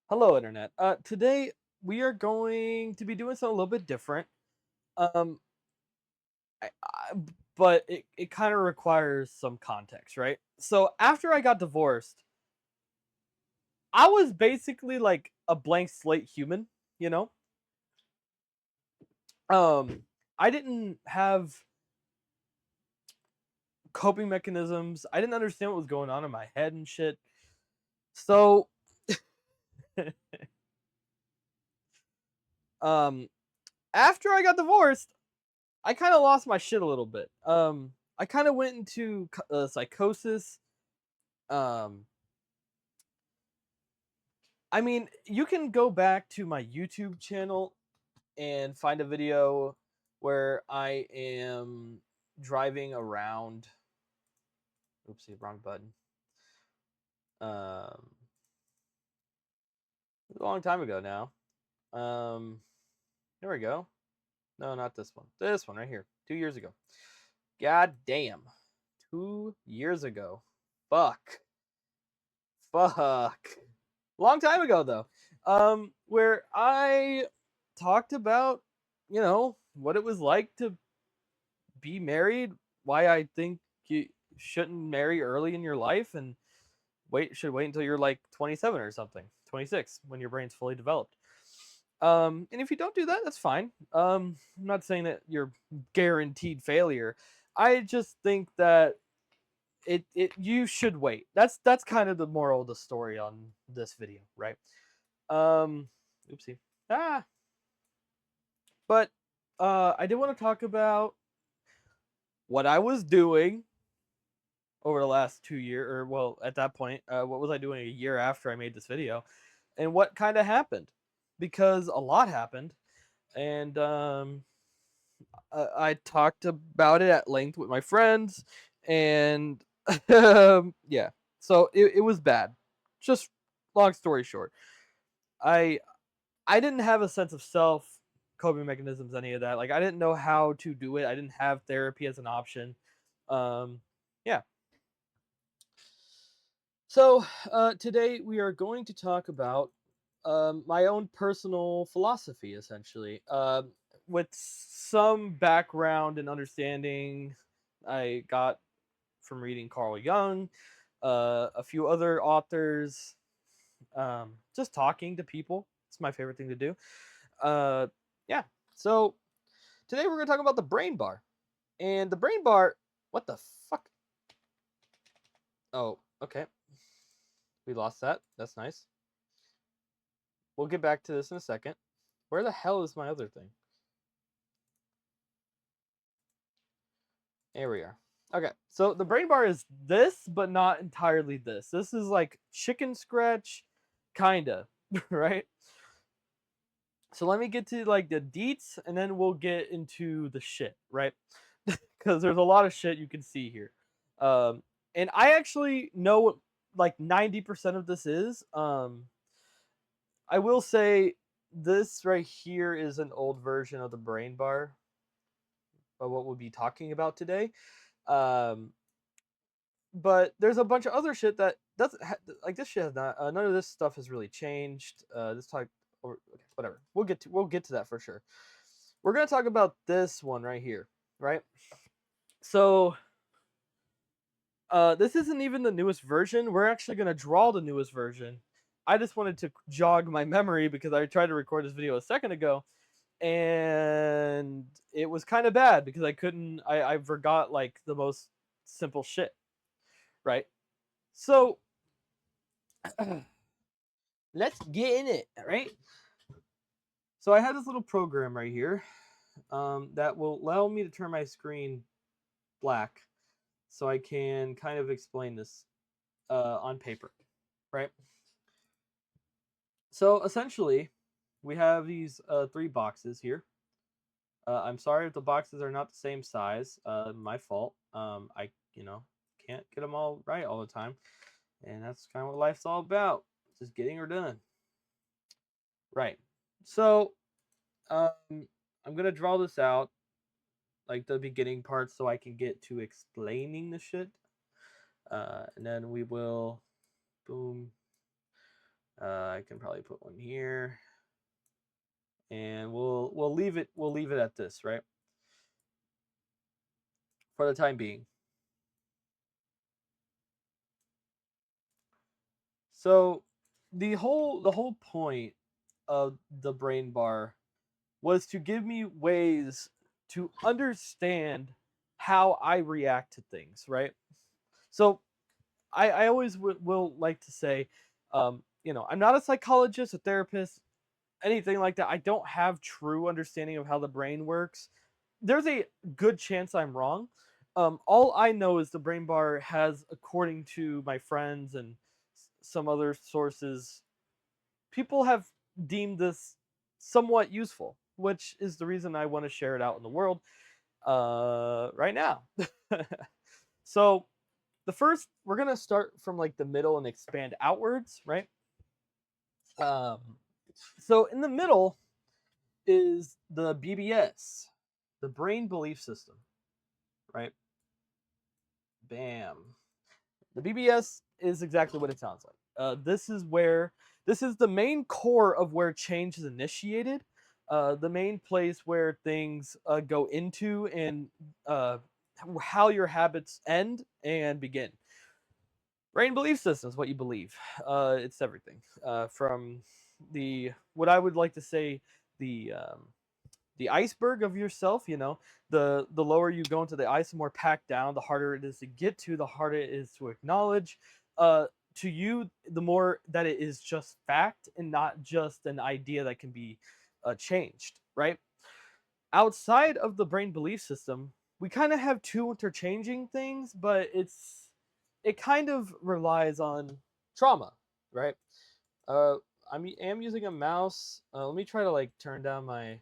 Hello, Internet. Today we are going to be doing something a little bit different. Um, I, but it kind of requires some context, right? So after I got divorced, I was basically like a blank slate human, you know. I didn't have coping mechanisms. I didn't understand what was going on in my head and shit. So, um, after I got divorced, I kind of lost my shit a little bit. I kind of went into psychosis. Um, I mean, you can go back to my YouTube channel and find a video where I am driving around. Oopsie, wrong button. Um, a long time ago now. Um, here we go. No, not this one. This one right here. 2 years ago. God damn. 2 years ago. Fuck. Fuck. Long time ago though. Where I talked about, what it was like to be married, why I think you shouldn't marry early in your life and should wait until you're like 27 or something, 26 when your brain's fully developed. And if you don't do that, that's fine. I'm not saying that you're guaranteed failure. I just think that it you should wait. That's kind of the moral of the story on this video, right? Um, Oopsie. Ah, but I did want to talk about what I was doing over the last 2 years, or well, at that point, what was I doing a year after I made this video, and what kind of happened, because a lot happened, and I talked about it at length with my friends, and yeah, so it was bad. Just long story short, I I didn't have a sense of self, coping mechanisms, any of that. Like I didn't know how to do it. I didn't have therapy as an option. Um, yeah. So today we are going to talk about my own personal philosophy, essentially, with some background and understanding I got from reading Carl Jung, a few other authors, just talking to people. It's my favorite thing to do. Uh, yeah. So today we're going to talk about the brain bar. And the brain bar, what the fuck? Oh, okay. We lost that. That's nice. We'll get back to this in a second. Where the hell is my other thing? There we are. Okay, so the brain bar is this, but not entirely this. This is like chicken scratch, kinda, right? So let me get to like the deets, and then we'll get into the shit, right? Because there's a lot of shit you can see here. Um, and I actually know what like 90% of this is. I will say this right here is an old version of the brain bar of what we'll be talking about today. Um, but there's a bunch of other shit that doesn't like this shit has not. None of this stuff has really changed. This type or okay, whatever. We'll get to that for sure. We're gonna talk about this one right here, right? So this isn't even the newest version. We're actually gonna draw the newest version. I just wanted to jog my memory because I tried to record this video a second ago, and it was kind of bad because I couldn't. I forgot like the most simple shit, right? So let's get in it, all right? So I have this little program right here that will allow me to turn my screen black so I can kind of explain this on paper, right? So essentially, we have these three boxes here. I'm sorry if the boxes are not the same size. My fault. I can't get them all right all the time, and that's kind of what life's all about. Just getting her done. Right. So I'm gonna draw this out like the beginning part so I can get to explaining the shit. And then we will boom I can probably put one here, and we'll leave it at this, right? For the time being. So the whole point of the brain bar was to give me ways to understand how I react to things, right? So I always will like to say, I'm not a psychologist, a therapist, anything like that. I don't have true understanding of how the brain works. There's a good chance I'm wrong. All I know is the brain bar has, according to my friends and some other sources, people have deemed this somewhat useful, which is the reason I want to share it out in the world right now. So the first, we're gonna start from like the middle and expand outwards, right? Um, so in the middle is the BBS, the brain belief system, right? Bam. The BBS is exactly what it sounds like. This is the main core of where change is initiated, the main place where things go into, and uh, how your habits end and begin. Brain belief system is what you believe. It's everything from the what I would like to say the um, the iceberg of yourself. The lower you go into the ice, the more packed down, the harder it is to get to, the harder it is to acknowledge. uh to you, the more that it is just fact and not just an idea that can be changed, right? Outside of the brain belief system, we kind of have two interchanging things, but it kind of relies on trauma, right? uh am using a mouse. Let me try to like turn down my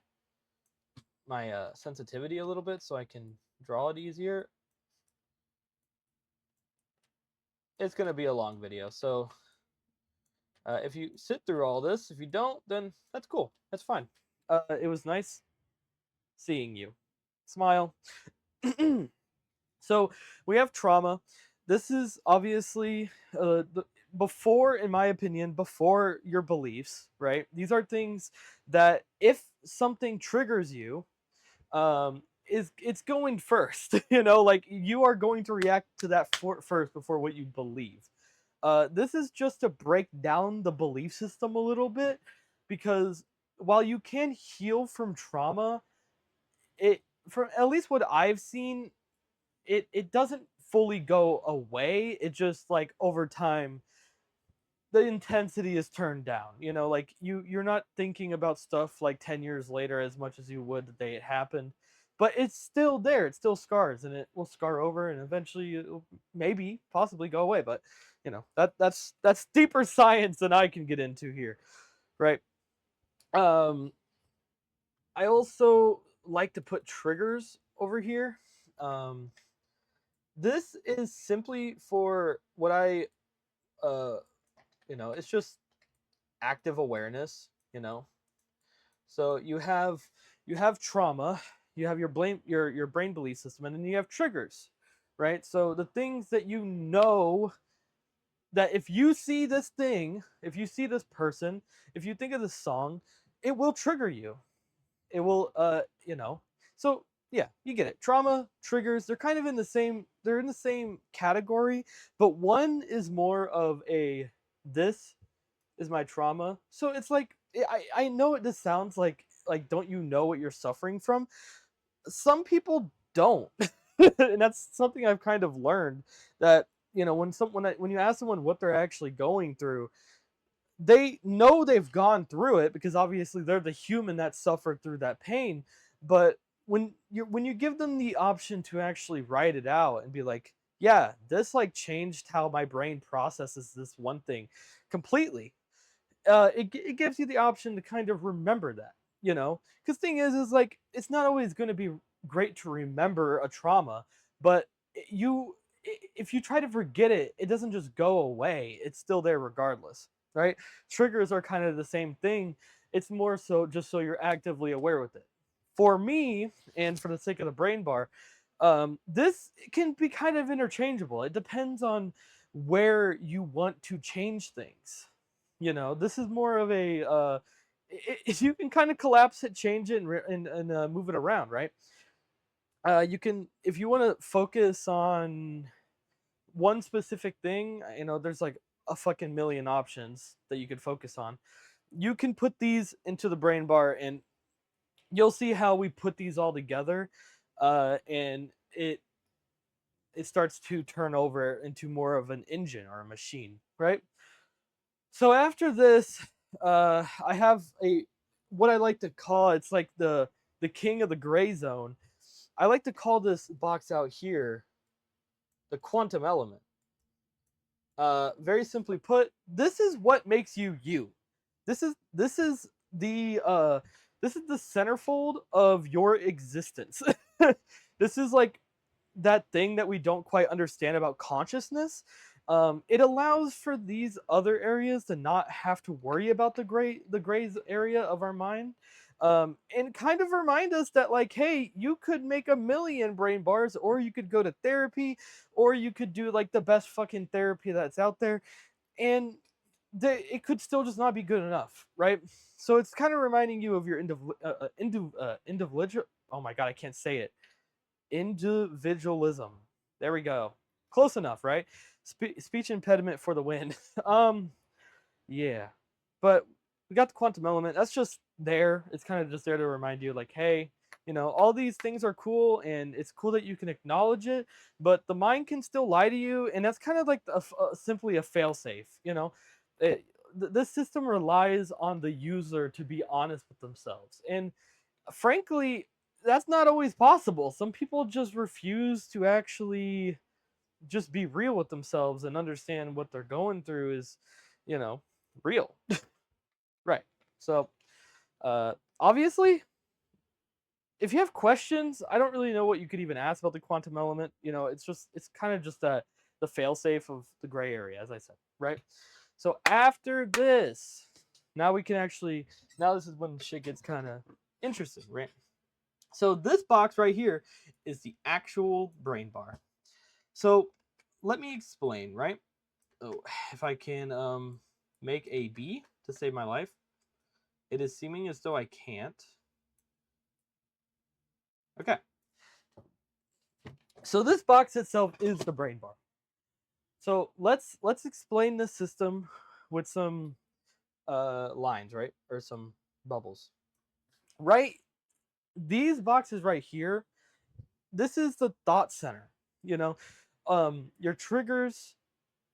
sensitivity a little bit so I can draw it easier. It's going to be a long video, so if you sit through all this, if you don't, then that's cool. That's fine. It was nice seeing you. Smile. So we have trauma. This is obviously before, in my opinion, before your beliefs, right? These are things that if something triggers you, is it's going first. Like you are going to react to that first before what you believe. This is just to break down the belief system a little bit, because while you can heal from trauma, it from at least what I've seen, it doesn't fully go away. It just, like, over time, the intensity is turned down. Like you're not thinking about stuff like 10 years later as much as you would the day it happened, but it's still there. It still scars, and it will scar over, and eventually it'll maybe possibly go away. But that's deeper science than I can get into here, right? um I also like to put triggers over here. um this is simply for what I uh it's just active awareness. So you have trauma, you have your brain belief system, and then you have triggers, right? So the things that that if you see this thing, if you see this person, if you think of this song, it will trigger you. It will so yeah, you get it. Trauma, triggers, they're in the same category, but one is more of a this is my trauma. So it's like I know this sounds like don't you know what you're suffering from? Some people don't. And that's something I've kind of learned, that when you ask someone what they're actually going through, they know they've gone through it because obviously they're the human that suffered through that pain. But when you give them the option to actually write it out and be like, yeah, this like changed how my brain processes this one thing completely, it gives you the option to kind of remember that. Because thing is like it's not always going to be great to remember a trauma, but you if you try to forget it, it doesn't just go away. It's still there regardless, right? Triggers are kind of the same thing. It's more so just so you're actively aware with it. For me, and for the sake of the brain bar, this can be kind of interchangeable. It depends on where you want to change things. You know, this is more of a you can kind of collapse it, change it, and move it around, right? You can, if you want to focus on one specific thing, you know, there's like a fucking million options that you could focus on. You can put these into the brain bar, and you'll see how we put these all together, and it starts to turn over into more of an engine or a machine, right? So after this, I have a what I like to call, it's like the king of the gray zone. I like to call this box out here the quantum element. Very simply put, this is what makes you you. This is this is the centerfold of your existence. This is like that thing that we don't quite understand about consciousness. It allows for these other areas to not have to worry about the grays area of our mind, and kind of remind us that, like, hey, you could make a million brain bars, or you could go to therapy, or you could do like the best fucking therapy that's out there, and it could still just not be good enough, right? So it's kind of reminding you of your individual. Oh my god, I can't say it. Individualism. There we go. Close enough, right? Speech impediment for the win. Yeah, but we got the quantum element. That's just there. It's kind of just there to remind you, like, hey, you know, all these things are cool, and it's cool that you can acknowledge it, but the mind can still lie to you, and that's kind of like simply a failsafe. You know, this system relies on the user to be honest with themselves, and frankly, that's not always possible. Some people just refuse to actually just be real with themselves and understand what they're going through is, you know, real. Right. So, obviously, if you have questions, I don't really know what you could even ask about the quantum element. You know, it's kind of just the failsafe of the gray area, as I said, right? So after this, now we can actually, now this is when shit gets kind of interesting, right? So this box right here is the actual brain bar. So let me explain, right? Oh, if I can make a B to save my life. It is seeming as though I can't. Okay. So this box itself is the brain bar. So let's explain this system with some lines, right? Or some bubbles. Right? These boxes right here, this is the thought center, you know. Your triggers,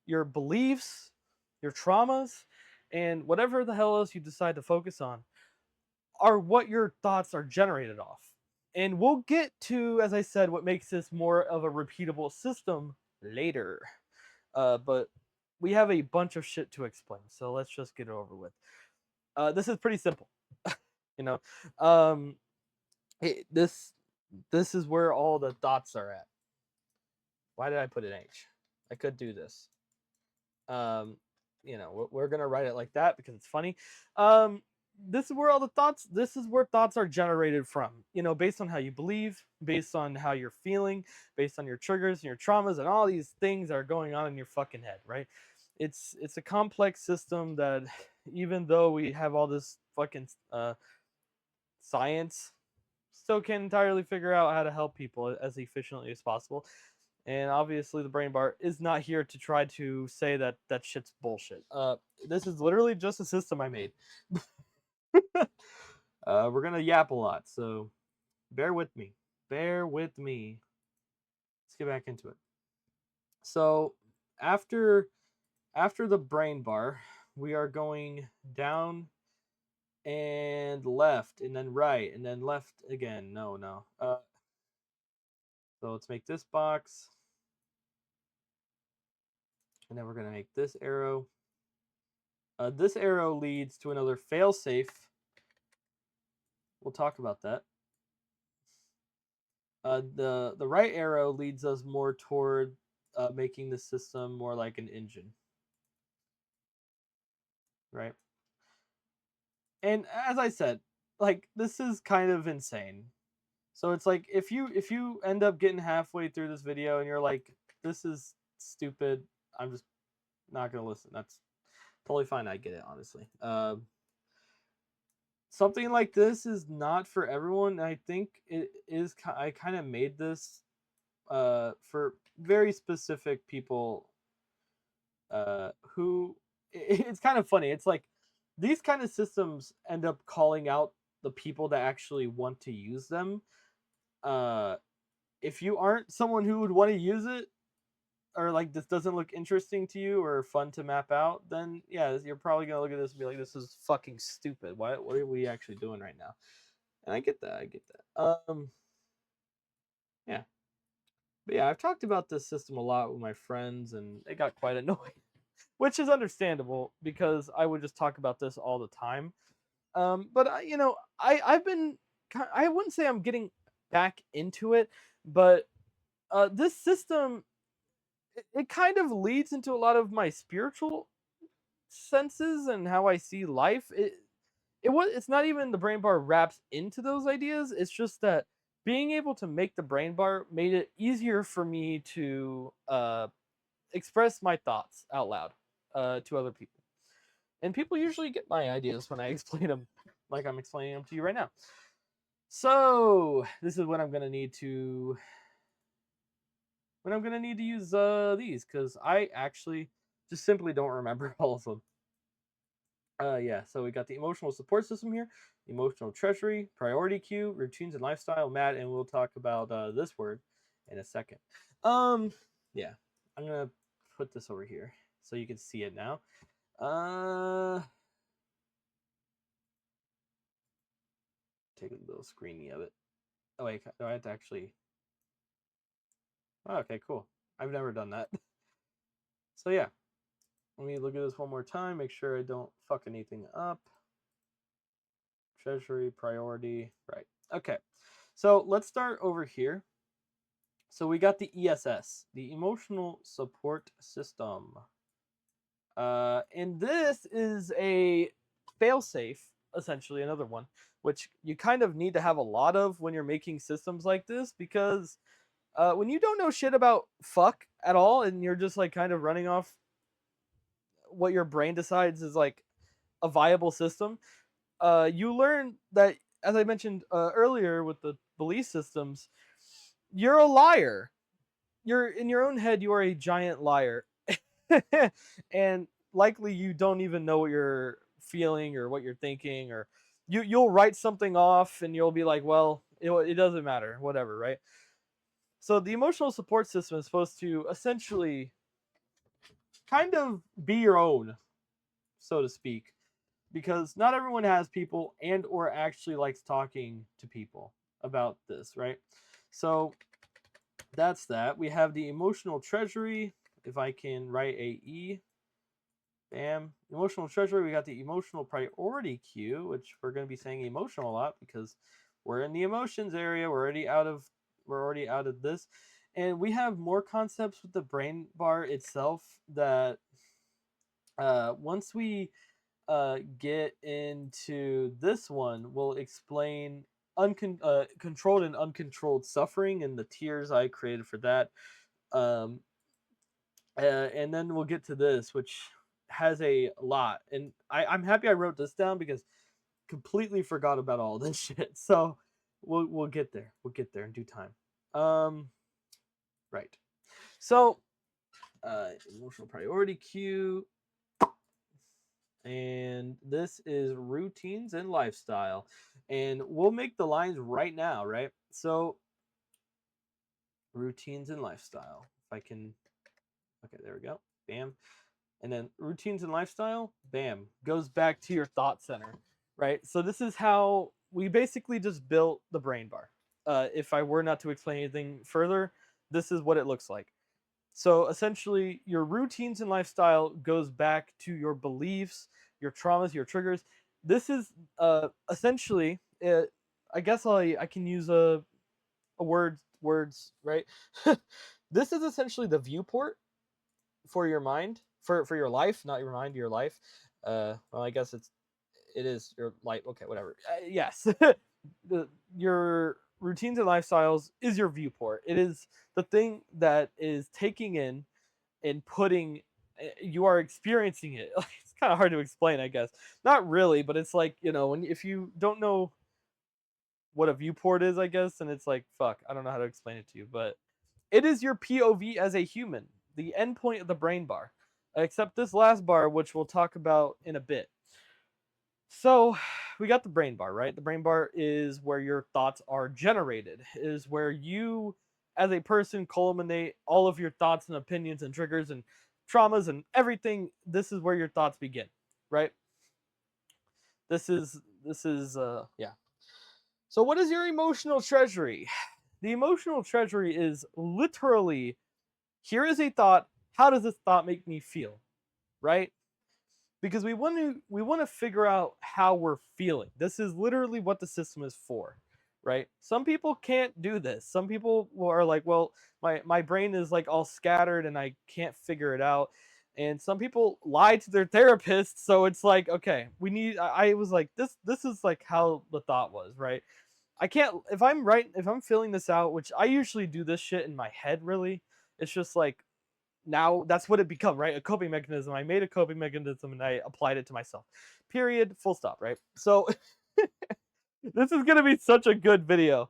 your beliefs, your traumas, and whatever the hell else you decide to focus on are what your thoughts are generated off. And we'll get to, as I said, what makes this more of a repeatable system later. But we have a bunch of shit to explain, so let's just get it over with. This is pretty simple, you know. Um, this is where all the thoughts are at. Why did I put an H? I could do this. Um, you know, we're gonna write it like that because it's funny. Um, this is where all the thoughts. This is where thoughts are generated from. You know, based on how you believe, based on how you're feeling, based on your triggers and your traumas, and all these things that are going on in your fucking head, right? It's a complex system that, even though we have all this fucking science, still can't entirely figure out how to help people as efficiently as possible. And obviously, the brain bar is not here to try to say that that shit's bullshit. This is literally just a system I made. We're gonna yap a lot, so bear with me. Bear with me. Let's get back into it. So after after the brain bar, we are going down and left, and then right, and then left again. No, no. So let's make this box, and then we're gonna make this arrow. This arrow leads to another failsafe. We'll talk about that. The right arrow leads us more toward making the system more like an engine, right? And as I said, like, this is kind of insane. So it's like, if you end up getting halfway through this video and you're like, this is stupid, I'm just not gonna listen. totally fine. I get it, honestly. Something like this is not for everyone. I think it is. I kind of made this for very specific people who. It's kind of funny. It's like these kind of systems end up calling out the people that actually want to use them. Uh, if you aren't someone who would want to use it, or like this doesn't look interesting to you or fun to map out, then yeah, you're probably gonna look at this and be like, "This is fucking stupid. What are we actually doing right now?" And I get that. I get that. Yeah, but yeah, I've talked about this system a lot with my friends, and it got quite annoying, which is understandable because I would just talk about this all the time. But I've been I wouldn't say I'm getting back into it, but this system it kind of leads into a lot of my spiritual senses and how I see life. It's not even the brain bar wraps into those ideas. It's just that being able to make the brain bar made it easier for me to express my thoughts out loud to other people. And people usually get my ideas when I explain them like I'm explaining them to you right now. So this is when I'm gonna need to use these because I actually just simply don't remember all of them. Yeah, so we got the emotional support system here, emotional treasury, priority queue, routines and lifestyle, Matt, and we'll talk about this word in a second. Yeah, I'm gonna put this over here so you can see it now. Take a little screeny of it. Oh wait, do I have to actually? Oh, okay, cool. I've never done that. So yeah, let me look at this one more time. Make sure I don't fuck anything up. Treasury, priority, right. Okay, so let's start over here. So we got the ESS, the Emotional Support System. And this is a failsafe, essentially, another one, which you kind of need to have a lot of when you're making systems like this because when you don't know shit about fuck at all and you're just like kind of running off what your brain decides is like a viable system, you learn that, as I mentioned earlier with the belief systems, you're a liar. You're in your own head. You are a giant liar, and likely you don't even know what you're feeling or what you're thinking, or you'll write something off and you'll be like, well, it doesn't matter, whatever, right? So the emotional support system is supposed to essentially kind of be your own, so to speak, because not everyone has people and or actually likes talking to people about this, right? So that's that. We have the emotional treasury. If I can write a E, bam. Emotional treasury. We got the emotional priority queue, which we're going to be saying emotional a lot because we're in the emotions area. We're already out of this, and we have more concepts with the brain bar itself that once we get into this one, we'll explain controlled and uncontrolled suffering and the tiers I created for that. Um, and then we'll get to this, which has a lot. And I'm happy I wrote this down because completely forgot about all this shit. So we'll get there. We'll get there in due time. Right. So emotional priority queue. And this is routines and lifestyle. And we'll make the lines right now, right? So routines and lifestyle. If I can, okay, there we go. Bam. And then routines and lifestyle, bam, goes back to your thought center, right? So this is how we basically just built the brain bar. If I were not to explain anything further, this is what it looks like. So essentially, your routines and lifestyle goes back to your beliefs, your traumas, your triggers. This is essentially, I guess I can use a words, right? This is essentially the viewport for your mind, for your life, not your mind, your life. Well, I guess it is your life. Okay, whatever. Yes, your routines and lifestyles is your viewport. It is the thing that is taking in and putting. You are experiencing it. kind of hard to explain, I guess. Not really, but it's like, when if you don't know what a viewport is, I guess, and it's like, fuck, I don't know how to explain it to you, but it is your POV as a human, the endpoint of the brain bar, except this last bar, which we'll talk about in a bit. So, we got the brain bar, right? The brain bar is where your thoughts are generated, is where you, as a person, culminate all of your thoughts and opinions and triggers and traumas and everything. This is where your thoughts begin, right? Yeah. So, what is your emotional treasury? The emotional treasury is literally, here is a thought. How does this thought make me feel? Right? Because we want to figure out how we're feeling. This is literally what the system is for, right? Some people can't do this. Some people are like, well, my brain is like all scattered and I can't figure it out. And some people lie to their therapist, so it's like, okay, we need. I was like, this is like how the thought was, right? I can't, if I'm filling this out, which I usually do this shit in my head, really. It's just like, now that's what it become, right? A coping mechanism. I made a coping mechanism and I applied it to myself. Period. Full stop, right? So this is gonna be such a good video.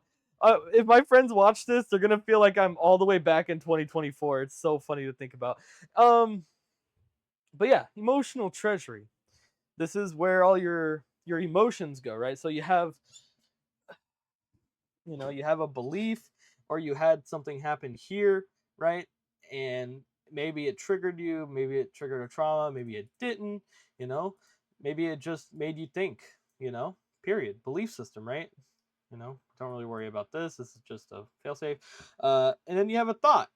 If my friends watch this, they're gonna feel like I'm all the way back in 2024. It's so funny to think about. But yeah, emotional treasury. This is where all your emotions go, right? So you have a belief, or you had something happen here, right? And maybe it triggered you, maybe it triggered a trauma, maybe it didn't, you know maybe it just made you think, period. Belief system, right? Don't really worry about this is just a failsafe. And then you have a thought,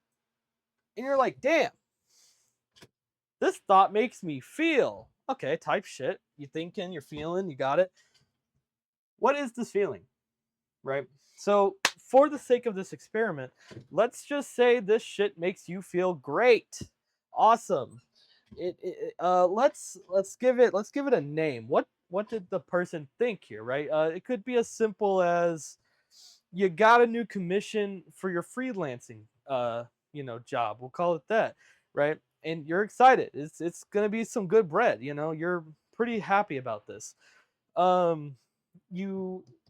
and you're like, damn, this thought makes me feel. Okay, type shit. You thinking, you're feeling, you got it. What is this feeling, right? So, for the sake of this experiment, let's just say this shit makes you feel great, awesome. Let's give it a name. What did the person think here, right? It could be as simple as you got a new commission for your freelancing, job. We'll call it that, right? And you're excited. It's gonna be some good bread. You're pretty happy about this. um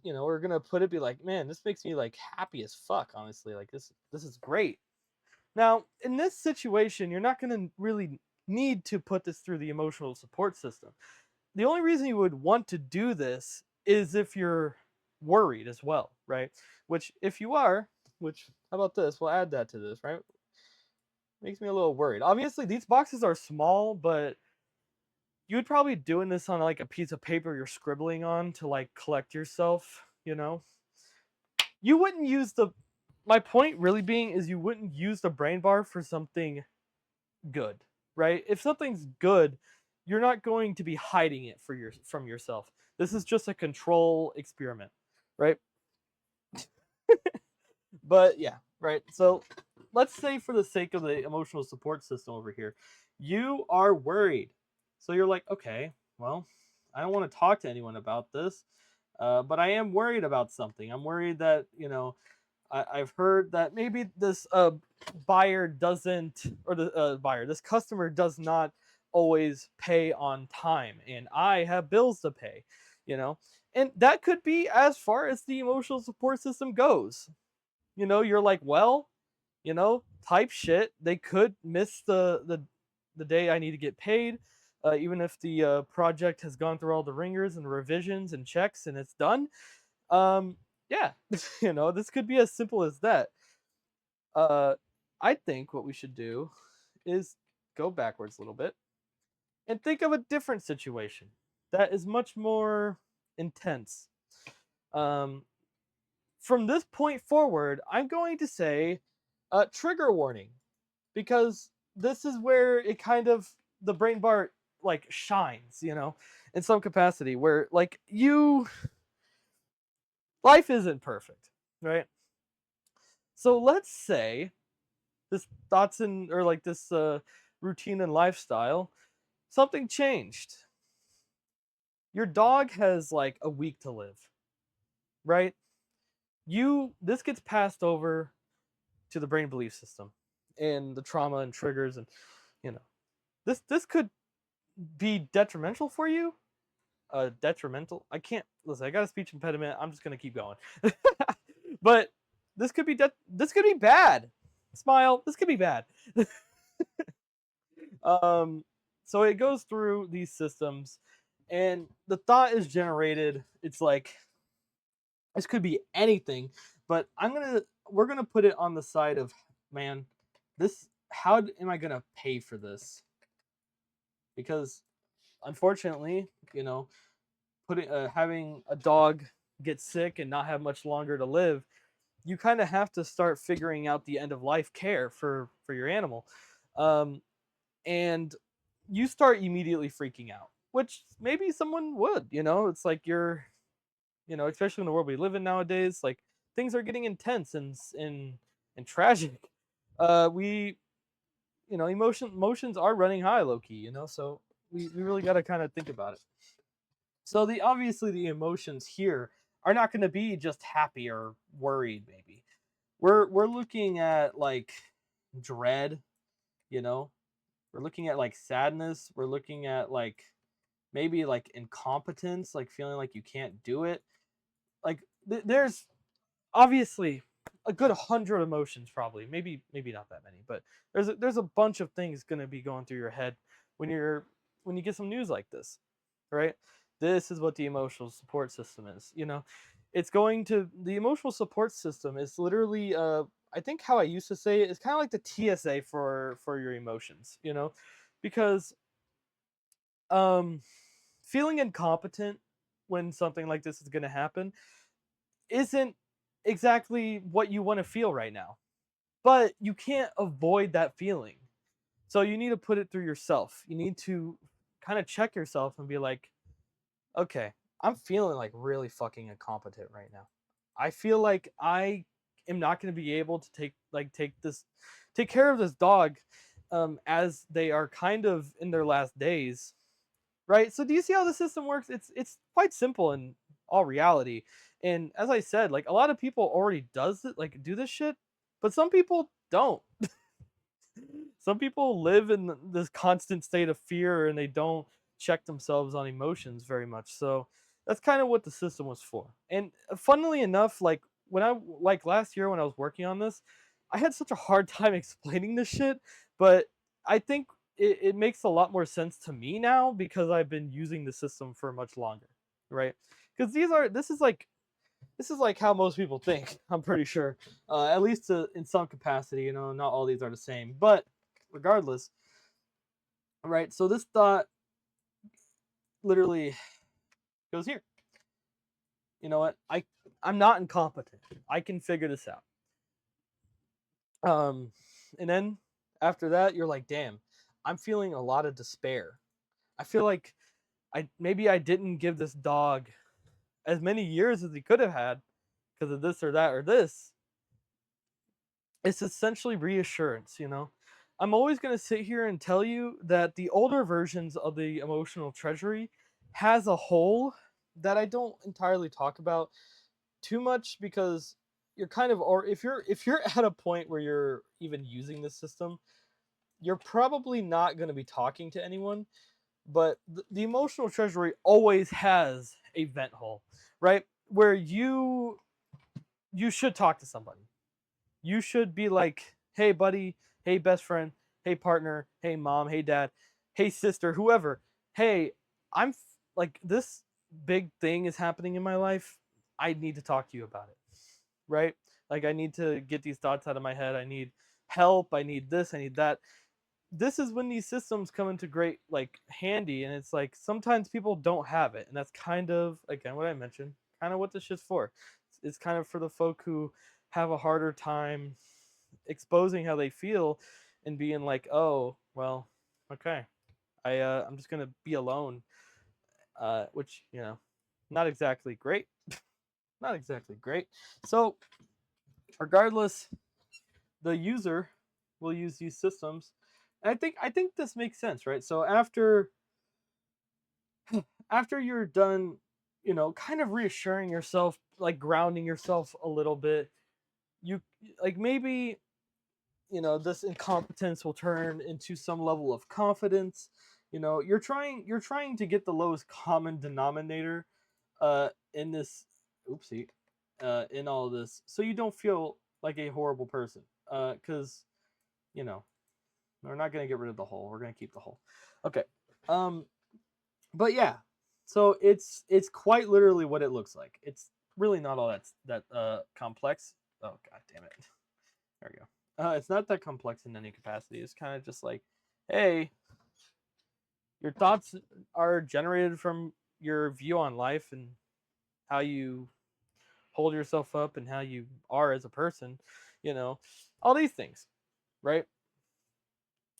are gonna put it, be like, man, this makes me like happy as fuck, honestly, like this is great. Now, in this situation, you're not gonna really need to put this through the emotional support system. The only reason you would want to do this is if you're worried as well, right? Which, if you are, which, how about this, we'll add that to this, right? Makes me a little worried. Obviously, these boxes are small, but you would probably doing this on like a piece of paper you're scribbling on to like collect yourself, you wouldn't use the my point really being is you wouldn't use the brain bar for something good, right? If something's good, you're not going to be hiding it from yourself. This is just a control experiment, right? But yeah, right. So let's say, for the sake of the emotional support system over here, you are worried. So you're like, okay, well, I don't want to talk to anyone about this, but I am worried about something. I'm worried that, I've heard that maybe this buyer doesn't, or the this customer does not always pay on time, and I have bills to pay, and that could be as far as the emotional support system goes. You're like, well, type shit. They could miss the day I need to get paid, even if the project has gone through all the ringers and revisions and checks and it's done. Yeah, this could be as simple as that. Uh, I think what we should do is go backwards a little bit and think of a different situation that is much more intense. Um, from this point forward, I'm going to say trigger warning, because this is where it kind of, the brain bar like shines, in some capacity, where like life isn't perfect, right? So let's say this thoughts and, or like this routine and lifestyle, something changed. Your dog has like a week to live, right? This gets passed over to the brain belief system and the trauma and triggers, and you know this could be detrimental for you. Detrimental. I can't listen. I got a speech impediment. I'm just gonna keep going. But this could be bad. Smile. This could be bad. um, so it goes through these systems, and the thought is generated. It's like this could be anything, but we're gonna put it on the side of, man, this. How am I gonna pay for this? Because unfortunately, putting having a dog get sick and not have much longer to live, you kind of have to start figuring out the end of life care for your animal, um, and you start immediately freaking out, which maybe someone would. It's like especially in the world we live in nowadays, like things are getting intense and tragic. We emotions are running high, low key. So we really got to kind of think about it. So the emotions here are not going to be just happy or worried. Maybe we're looking at like dread. You know, we're looking at like sadness. We're looking at like maybe like incompetence, like feeling like you can't do it. Like there's obviously a good 100 emotions, probably, maybe not that many, but there's a bunch of things going to be going through your head when you get some news like this, right? This is what the emotional support system is. The emotional support system is literally, I think how I used to say it is kind of like the TSA for your emotions, because um feeling incompetent when something like this is going to happen isn't exactly what you want to feel right now. But you can't avoid that feeling. So you need to put it through yourself. You need to kind of check yourself and be like, okay, I'm feeling like really fucking incompetent right now. I feel like I am not going to be able to take care of this dog, as they are kind of in their last days, right? So do you see how the system works? It's quite simple in all reality. And as I said, like a lot of people already does it, like do this shit, but some people don't. Some people live in this constant state of fear and they don't check themselves on emotions very much. So that's kind of what the system was for. And funnily enough, like last year when I was working on this, I had such a hard time explaining this shit, but I think it makes a lot more sense to me now because I've been using the system for much longer, right? Because this is like how most people think. I'm pretty sure, at least in some capacity. Not all these are the same, but regardless, right? So this thought literally goes here. You know what? I'm not incompetent. I can figure this out. And then after that, you're like, damn, I'm feeling a lot of despair. I feel like I didn't give this dog as many years as he could have had because of this or that or this. It's essentially reassurance. I'm always going to sit here and tell you that the older versions of the emotional treasury has a hole that I don't entirely talk about too much because you're kind of, or if you're at a point where you're even using this system, you're probably not going to be talking to anyone. But the emotional treasury always has a vent hole, right? Where you should talk to somebody. You should be like, hey, buddy, hey, best friend, hey, partner, hey, mom, hey, dad, hey, sister, whoever. Hey, like, this big thing is happening in my life. I need to talk to you about it, right? Like, I need to get these thoughts out of my head. I need help. I need this. I need that. This is when these systems come into great, like, handy. And it's like sometimes people don't have it. And that's kind of, again, what I mentioned, kind of what this shit's for. It's kind of for the folk who have a harder time exposing how they feel and being like, oh, well, okay, I'm just gonna be alone, which not exactly great, not exactly great. So regardless, the user will use these systems, and I think this makes sense, right? So after you're done, kind of reassuring yourself, like grounding yourself a little bit, you like maybe this incompetence will turn into some level of confidence. You know, you're trying to get the lowest common denominator in this oopsie in all of this, so you don't feel like a horrible person. Cuz you know, we're not going to get rid of the hole. We're going to keep the hole. Okay. Um but yeah. So it's quite literally what it looks like. It's really not all that complex. Oh god damn it. There we go. It's not that complex in any capacity. It's kind of just like, hey, your thoughts are generated from your view on life and how you hold yourself up and how you are as a person, you know, all these things, right?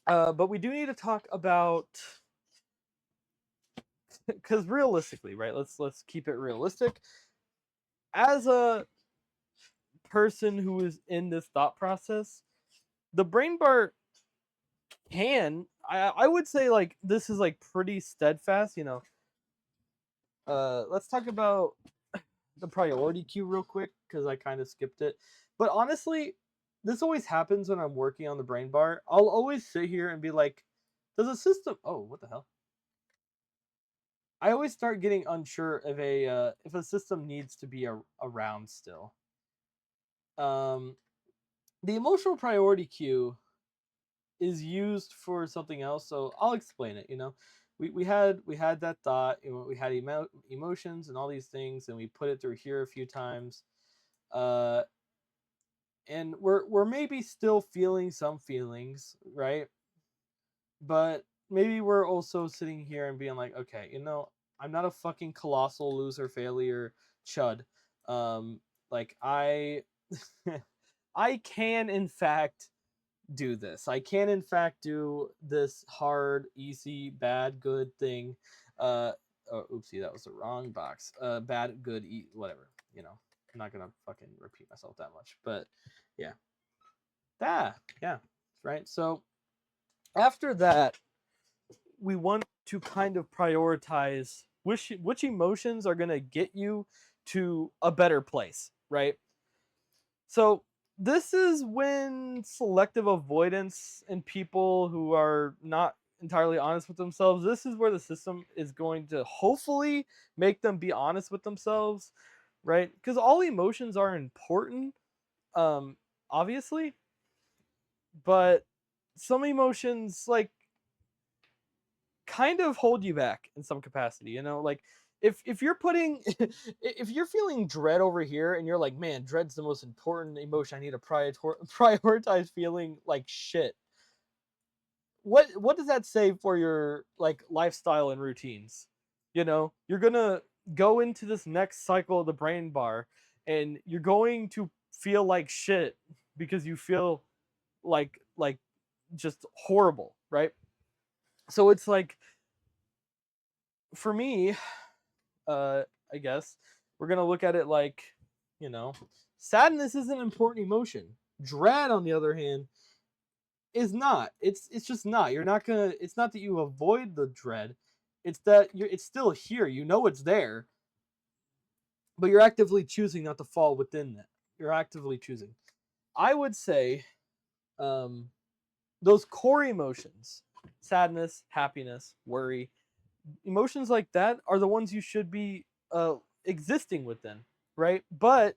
But we do need to talk about because realistically, right? Let's keep it realistic. As a person who is in this thought process, the brain bar can I would say like this is like pretty steadfast, you know. Let's talk about the priority queue real quick because I kind of skipped it. But honestly, this always happens when I'm working on the brain bar. I'll always sit here and be like, does a system oh, what the hell? I always start getting unsure if a system needs to be around still. Um the emotional priority queue is used for something else, so I'll explain it, you know. We had that thought, you know, we had emotions and all these things, and we put it through here a few times. Uh and we're maybe still feeling some feelings, right? But maybe we're also sitting here and being like, okay, you know, I'm not a fucking colossal loser failure chud. Like I I can in fact do this. I can in fact do this hard, easy, bad, good thing. Oh, oopsie, that was the wrong box. Bad, good, whatever. You know, I'm not gonna fucking repeat myself that much, but yeah, yeah, right. So after that, we want to kind of prioritize which emotions are gonna get you to a better place, right? So this is when selective avoidance and people who are not entirely honest with themselves, this is where the system is going to hopefully make them be honest with themselves, right? Because all emotions are important, um, obviously, but some emotions like kind of hold you back in some capacity, you know, like if you're putting if you're feeling dread over here and you're like, man, dread's the most important emotion, I need to prioritize feeling like shit. What does that say for your like lifestyle and routines? You know, you're gonna go into this next cycle of the brain bar and you're going to feel like shit because you feel like just horrible, right? So it's like for me, uh, I guess we're gonna look at it like, you know, sadness is an important emotion. Dread, on the other hand, is not. It's just not. You're not gonna. It's not that you avoid the dread. It's that it's still here. You know it's there, but you're actively choosing not to fall within that. You're actively choosing. I would say, um, those core emotions, sadness, happiness, worry, emotions like that are the ones you should be existing within, right? But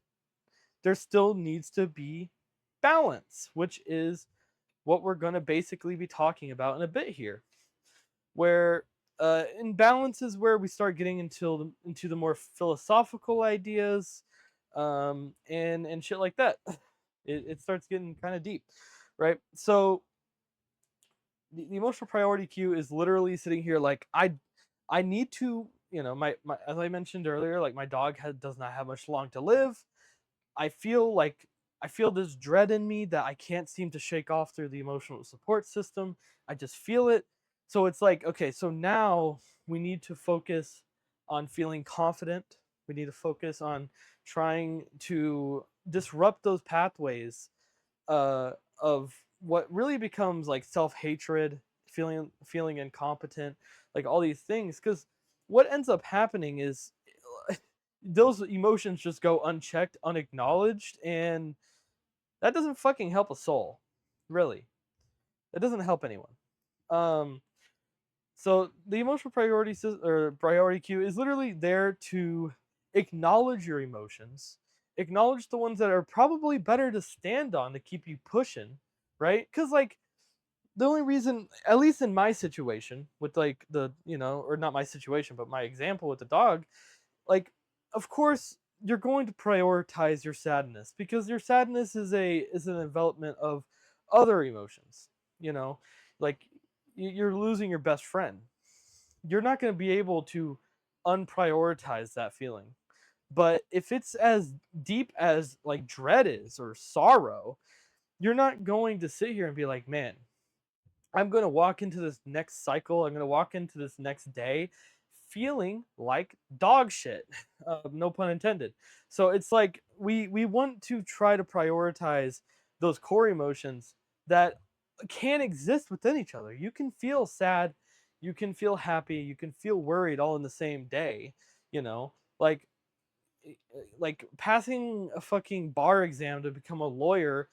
there still needs to be balance, which is what we're going to basically be talking about in a bit here. Where in balance is where we start getting into the more philosophical ideas, and shit like that. It starts getting kind of deep, right? So the emotional priority queue is literally sitting here like I need to, you know, my as I mentioned earlier, like my dog does not have much long to live. I feel like I feel this dread in me that I can't seem to shake off through the emotional support system. I just feel it. So it's like, okay, so now we need to focus on feeling confident. We need to focus on trying to disrupt those pathways of what really becomes like self-hatred, feeling incompetent, like all these things. Because what ends up happening is those emotions just go unchecked, unacknowledged, and that doesn't fucking help a soul. Really. It doesn't help anyone. Um So the emotional or priority queue is literally there to acknowledge your emotions, acknowledge the ones that are probably better to stand on to keep you pushing, right? Because like the only reason, at least in my situation, with like the or not my situation, but my example with the dog, like of course you're going to prioritize your sadness because your sadness is an envelopment of other emotions, you know, like you're losing your best friend. You're not going to be able to unprioritize that feeling. But if it's as deep as like dread is or sorrow, you're not going to sit here and be like, man, I'm going to walk into this next cycle. I'm going to walk into this next day feeling like dog shit. No pun intended. So it's like we want to try to prioritize those core emotions that can exist within each other. You can feel sad, you can feel happy, you can feel worried all in the same day, you know? Like like passing a fucking bar exam to become a lawyer,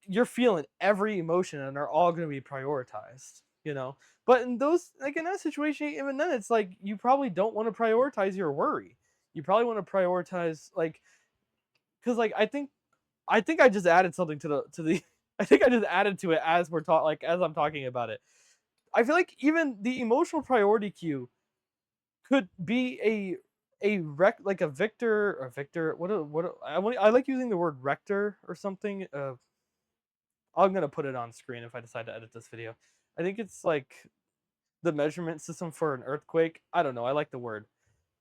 you're feeling every emotion and they're all going to be prioritized, you know. But in those, like in that situation, even then it's like you probably don't want to prioritize your worry. You probably want to prioritize like, because like I think I just added something to the I think I just added to it as we're talking, like as I'm talking about it. I feel like even the emotional priority queue could be like a victor or victor I like using the word rector or something. I'm gonna put it on screen if I decide to edit this video. I think it's like the measurement system for an earthquake. I don't know. I like the word.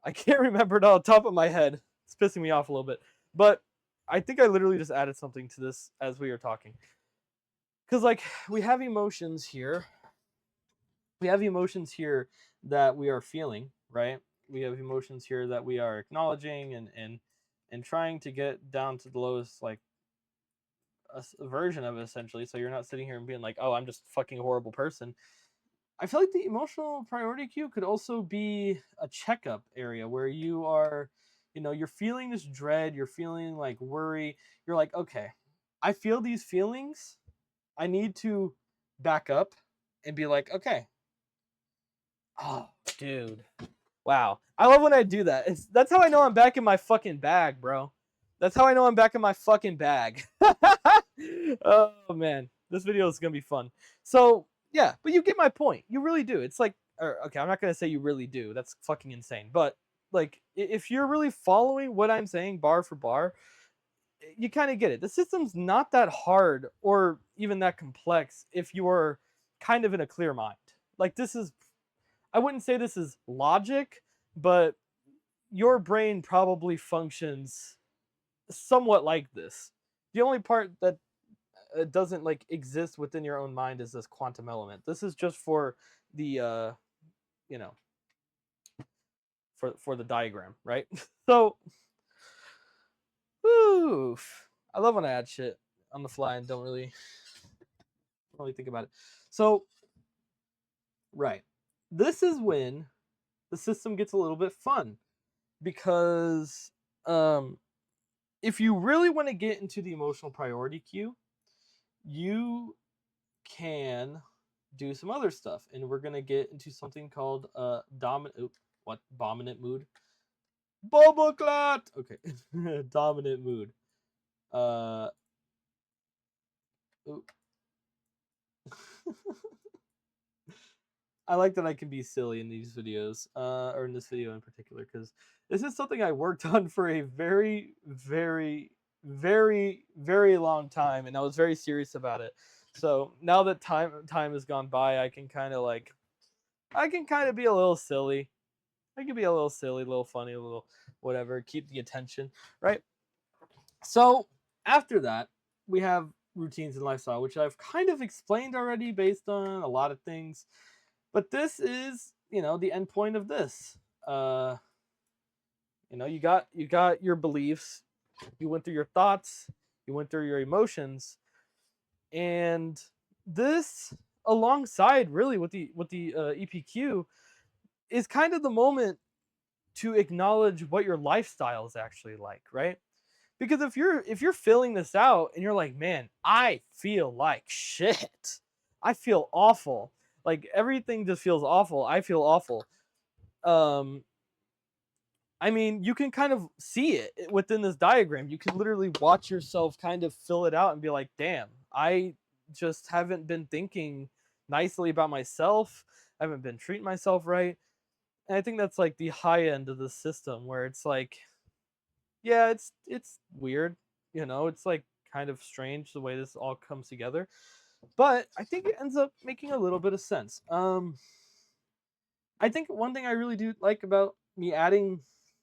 I can't remember it off the top of my head. It's pissing me off a little bit. But I think I literally just added something to this as we were talking. Because like we have emotions here. We have emotions here that we are feeling, right? We have emotions here that we are acknowledging and trying to get down to the lowest like a version of it essentially. So you're not sitting here and being like, oh, I'm just a fucking horrible person. I feel like the emotional priority queue could also be a checkup area where you are, you're feeling this dread, you're feeling like worry. You're like, okay, I feel these feelings. I need to back up and be like, okay, oh, dude, wow. I love when I do that. That's how I know I'm back in my fucking bag, bro. That's how I know I'm back in my fucking bag. Oh man, this video is gonna be fun. So yeah, but you get my point. You really do. It's like, okay, I'm not gonna say you really do. That's fucking insane. But like, if you're really following what I'm saying bar for bar, you kind of get it. The system's not that hard or even that complex if you are kind of in a clear mind. Like this is, I wouldn't say this is logic, but your brain probably functions somewhat like this. The only part that doesn't like exist within your own mind is this quantum element. This is just for the you know, for the diagram, right? So, oof. I love when I add shit on the fly and don't really think about it. So, right. This is when the system gets a little bit fun because if you really want to get into the emotional priority queue, you can do some other stuff, and we're gonna get into something called dominant mood. Bubble clot. Okay, dominant mood. Uh, I like that I can be silly in these videos, or in this video in particular, because this is something I worked on for a very, very, very, very long time, and I was very serious about it. So now that time has gone by, I can kind of be a little silly. I can be a little silly, a little funny, a little whatever, keep the attention, right? So after that, we have routines and lifestyle, which I've kind of explained already based on a lot of things. But this is, the end point of this. Uh, you got your beliefs, you went through your thoughts, you went through your emotions, and this alongside really with the EPQ is kind of the moment to acknowledge what your lifestyle is actually like, right? Because if you're filling this out and you're like, man, I feel like shit. I feel awful. Like everything just feels awful. I feel awful. Um, I mean, you can kind of see it within this diagram. You can literally watch yourself kind of fill it out and be like, damn, I just haven't been thinking nicely about myself. I haven't been treating myself right. And I think that's like the high end of the system where it's like, yeah, it's weird, it's like kind of strange the way this all comes together. But I think it ends up making a little bit of sense. I think one thing I really do like about me adding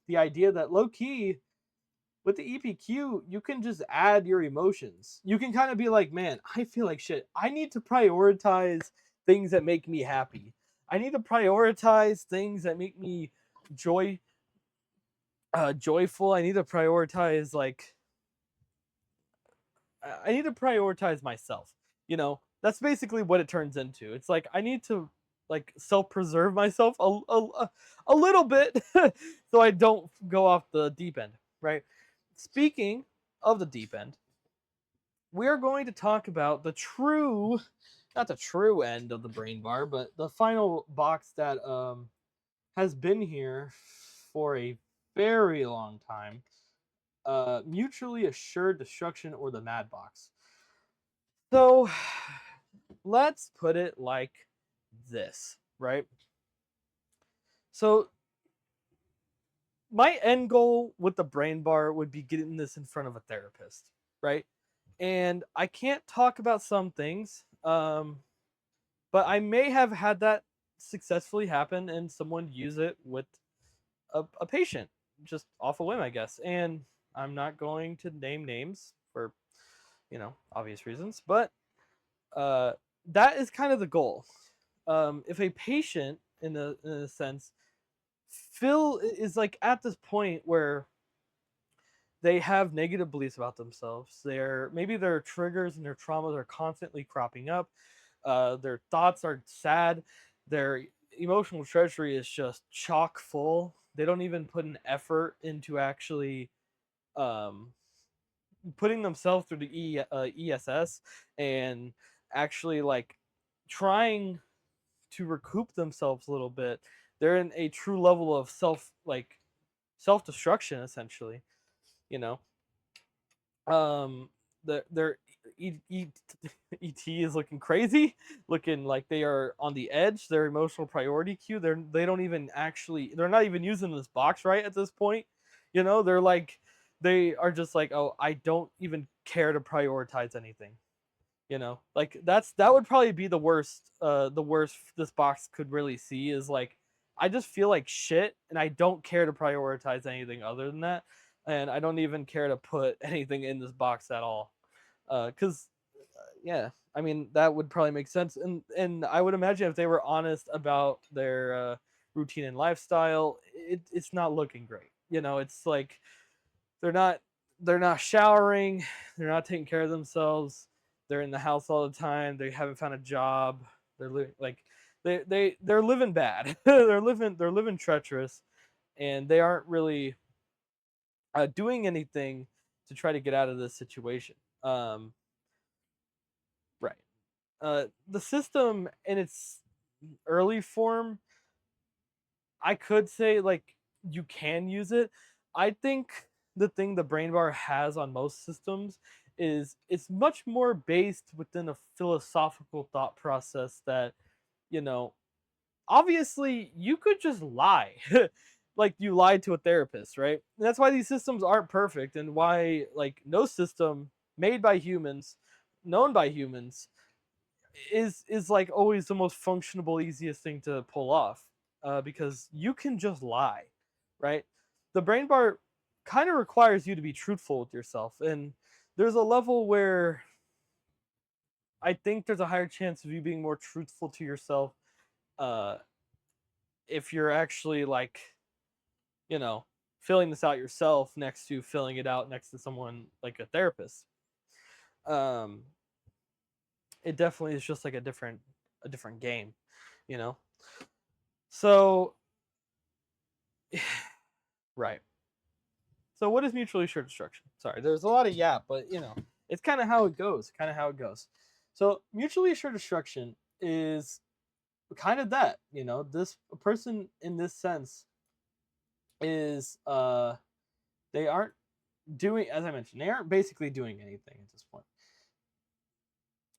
the idea that low key with the EPQ, you can just add your emotions. You can kind of be like, man, I feel like shit. I need to prioritize things that make me happy. I need to prioritize things that make me joy joyful. I need to prioritize like I need to prioritize myself. That's basically what it turns into. It's like I need to like self-preserve myself a little bit so I don't go off the deep end, right? Speaking of the deep end, we're going to talk about not the true end of the brain bar, but the final box that has been here for a very long time. Mutually assured destruction, or the mad box. So let's put it like this, right? So my end goal with the brain bar would be getting this in front of a therapist, right? And I can't talk about some things, but I may have had that successfully happen and someone use it with a patient just off a whim, I guess. And I'm not going to name names for obvious reasons, but uh, that is kind of the goal. If a patient, in a sense, Phil is like at this point where they have negative beliefs about themselves. Maybe their triggers and their traumas are constantly cropping up. Their thoughts are sad. Their emotional treasury is just chock full. They don't even put an effort into actually um, putting themselves through the ESS and actually like trying to recoup themselves a little bit. They're in a true level of self destruction, essentially. You know, their ET is looking crazy, looking like they are on the edge. Their emotional priority queue, they don't even actually, they're not even using this box right at this point. They're like, they are just like, oh, I don't even care to prioritize anything. Like that would probably be the worst this box could really see is like, I just feel like shit and I don't care to prioritize anything other than that, and I don't even care to put anything in this box at all. Because yeah, I mean that would probably make sense, and I would imagine if they were honest about their routine and lifestyle, it's not looking great. It's like they're not they're not showering, they're not taking care of themselves, they're in the house all the time, they haven't found a job, they're living like they're living bad. They're living treacherous, and they aren't really doing anything to try to get out of this situation. Right. The system in its early form, I could say like you can use it. I think the thing the brain bar has on most systems is it's much more based within a philosophical thought process that, you know, obviously you could just lie. Like you lied to a therapist, right? And that's why these systems aren't perfect, and why like no system made by humans, known by humans, is like always the most functionable, easiest thing to pull off, because you can just lie, right? The brain bar kind of requires you to be truthful with yourself, and there's a level where I think there's a higher chance of you being more truthful to yourself, uh, if you're actually like, you know, filling this out yourself next to filling it out next to someone like a therapist. Um, it definitely is just like a different game, you know. So right. So what is mutually assured destruction? Sorry, there's a lot of yap, but it's kind of how it goes. Kind of how it goes. So mutually assured destruction is kind of that, this person in this sense is they aren't doing, as I mentioned, they aren't basically doing anything at this point.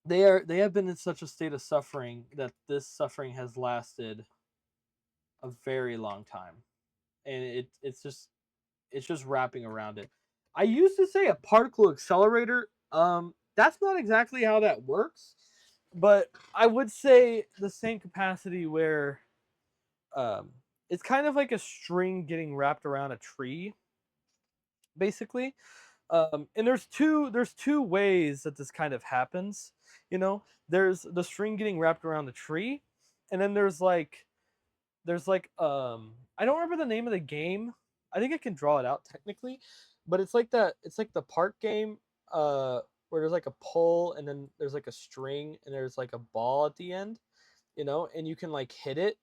They have been in such a state of suffering that this suffering has lasted a very long time, and it's just wrapping around it. I used to say a particle accelerator. That's not exactly how that works, but I would say the same capacity where um, it's kind of like a string getting wrapped around a tree, basically. And there's two ways that this kind of happens. There's the string getting wrapped around the tree, and then there's like I don't remember the name of the game. I think I can draw it out technically, but it's like that. It's like the park game, where there's like a pole and then there's like a string and there's like a ball at the end, and you can like hit it,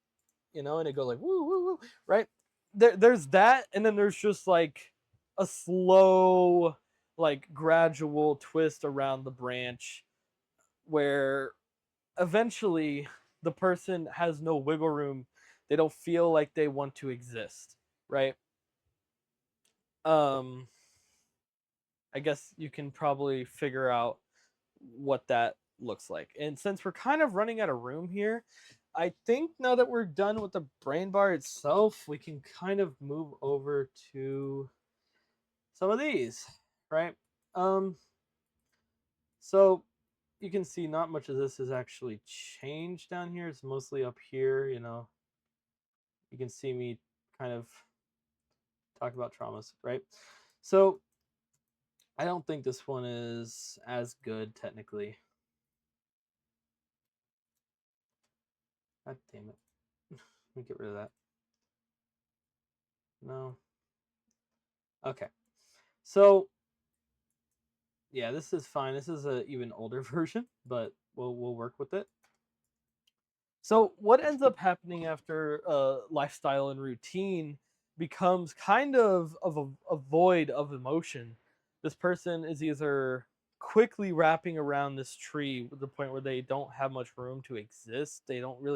and it goes like woo woo woo, right? There's that, and then there's just like a slow, like gradual twist around the branch where eventually the person has no wiggle room. They don't feel like they want to exist, right? Um, I guess you can probably figure out what that looks like. And since we're kind of running out of room here, I think now that we're done with the brain bar itself, we can kind of move over to some of these, right? Um, so you can see not much of this has actually changed down here. It's mostly up here, You can see me kind of talk about traumas, right? So I don't think this one is as good technically. God damn it. Let me get rid of that. No. Okay. So yeah, this is fine. This is a even older version, but we'll work with it. So what ends up happening after lifestyle and routine becomes kind of a void of emotion. This person is either quickly wrapping around this tree to the point where they don't have much room to exist. They don't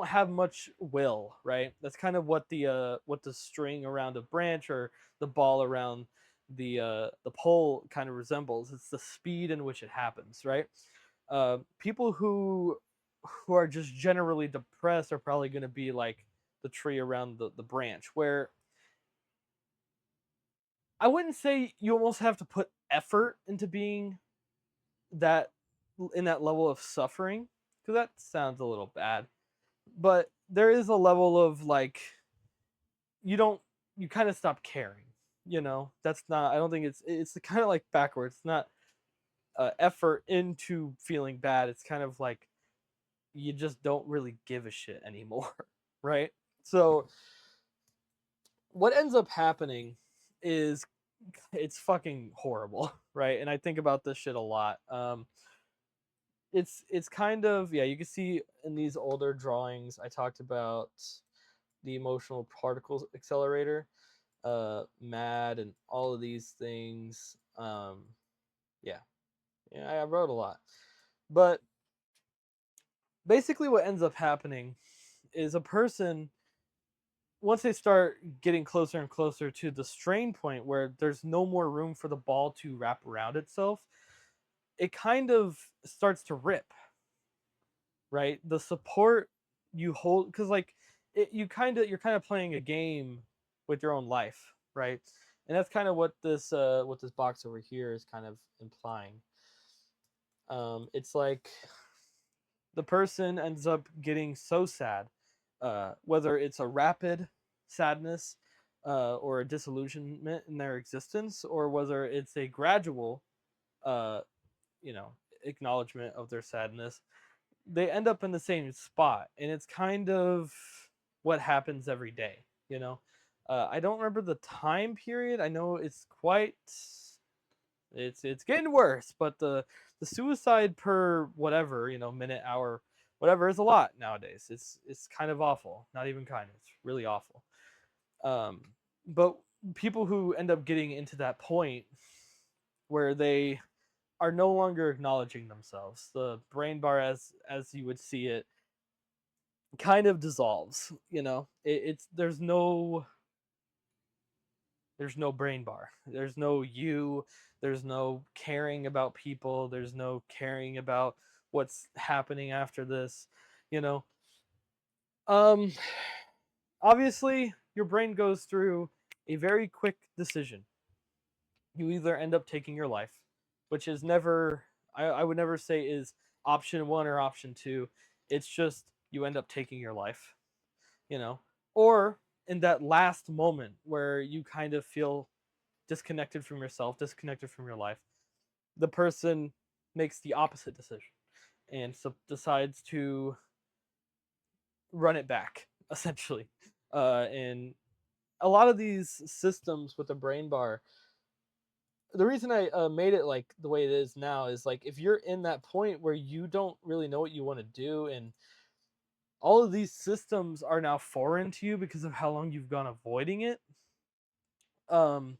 have much will, right? That's kind of what the string around a branch or the ball around the pole kind of resembles. It's the speed in which it happens, right? People who are just generally depressed are probably going to be like the tree around the branch, where I wouldn't say you almost have to put effort into being that in that level of suffering, because that sounds a little bad, but there is a level of like you don't you kind of stop caring. That's not, I don't think it's kind of like backwards. It's not effort into feeling bad. It's kind of like you just don't really give a shit anymore, right? So what ends up happening is it's fucking horrible, right? And I think about this shit a lot. It's kind of, yeah, you can see in these older drawings I talked about the emotional particle accelerator, mad, and all of these things. Yeah, yeah, I wrote a lot, but basically what ends up happening is a person, once they start getting closer and closer to the strain point where there's no more room for the ball to wrap around itself, it kind of starts to rip, right? The support you hold, because like you're kind of playing a game with your own life, right? And that's kind of what this box over here is kind of implying. It's like the person ends up getting so sad, whether it's a rapid sadness, or a disillusionment in their existence, or whether it's a gradual, uh, you know, acknowledgement of their sadness. They end up in the same spot, and it's kind of what happens every day. I don't remember the time period. I know it's getting worse, but the suicide per whatever, minute, hour, whatever, is a lot nowadays. It's kind of awful. Not even kind of. It's really awful. Um, but people who end up getting into that point where they are no longer acknowledging themselves, the brain bar as you would see it kind of dissolves. It's there's no brain bar. There's no you. There's no caring about people. There's no caring about what's happening after this. You know, um, obviously, your brain goes through a very quick decision. You either end up taking your life, which is never, I would never say is option one or option two. It's just you end up taking your life, you know, or in that last moment where you kind of feel disconnected from yourself, disconnected from your life, the person makes the opposite decision and so decides to run it back, essentially. And a lot of these systems with the brain bar, the reason I made it like the way it is now is like if you're in that point where you don't really know what you want to do, and all of these systems are now foreign to you because of how long you've gone avoiding it. Um,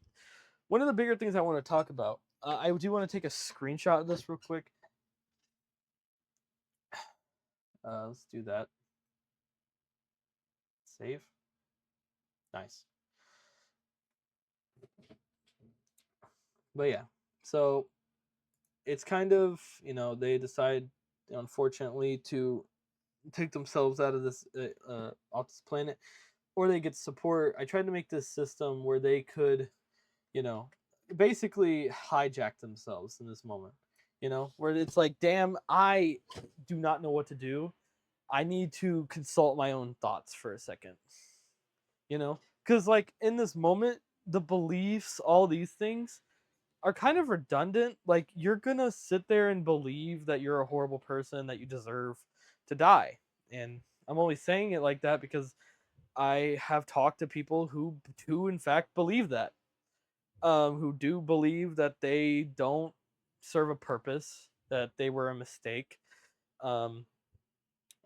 One of the bigger things I want to talk about, I do want to take a screenshot of this real quick. Let's do that. Save. Nice. But yeah, so it's kind of, they decide, unfortunately, to take themselves out of this off this planet, or they get support. I tried to make this system where they could, you know, basically hijack themselves in this moment. Where it's like, damn, I do not know what to do. I need to consult my own thoughts for a second. Because like in this moment, the beliefs, all these things are kind of redundant. Like you're gonna sit there and believe that you're a horrible person, that you deserve to die. And I'm only saying it like that because I have talked to people who in fact believe that, who do believe that they don't serve a purpose, that they were a mistake, um,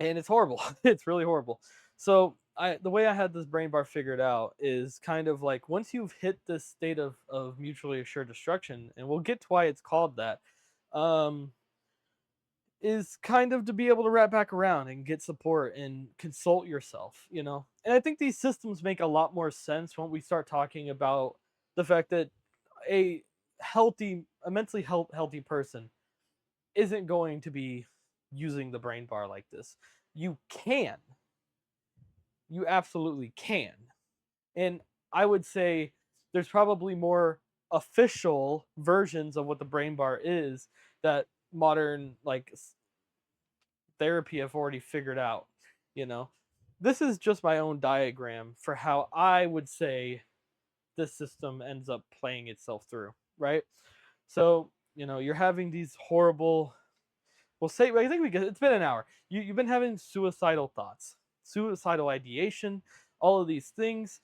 and it's horrible. It's really horrible. So the way I had this brain bar figured out is kind of like once you've hit this state of mutually assured destruction, and we'll get to why it's called that, um, is kind of to be able to wrap back around and get support and consult yourself. And I think these systems make a lot more sense when we start talking about the fact that a mentally healthy person isn't going to be using the brain bar like this. You absolutely can. And I would say there's probably more official versions of what the brain bar is that modern like therapy have already figured out. you know this is just my own diagram for how I would say this system ends up playing itself through, right? So, you're having these horrible, we'll say, I think it's been an hour. You've been having suicidal thoughts, suicidal ideation, all of these things.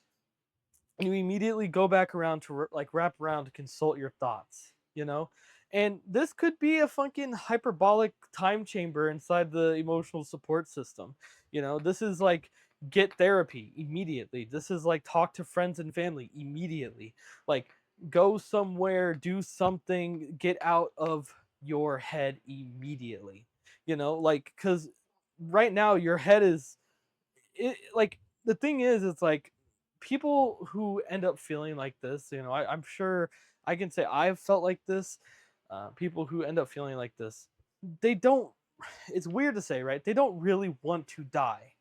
And you immediately go back around to like wrap around to consult your thoughts. And this could be a fucking hyperbolic time chamber inside the emotional support system. This is like get therapy immediately. This is like talk to friends and family immediately. Like go somewhere, do something, get out of your head immediately. Like cuz right now your head is like the thing is it's like people who end up feeling like this, I'm sure I can say I've felt like this. People who end up feeling like this, they don't, it's weird to say, right? They don't really want to die.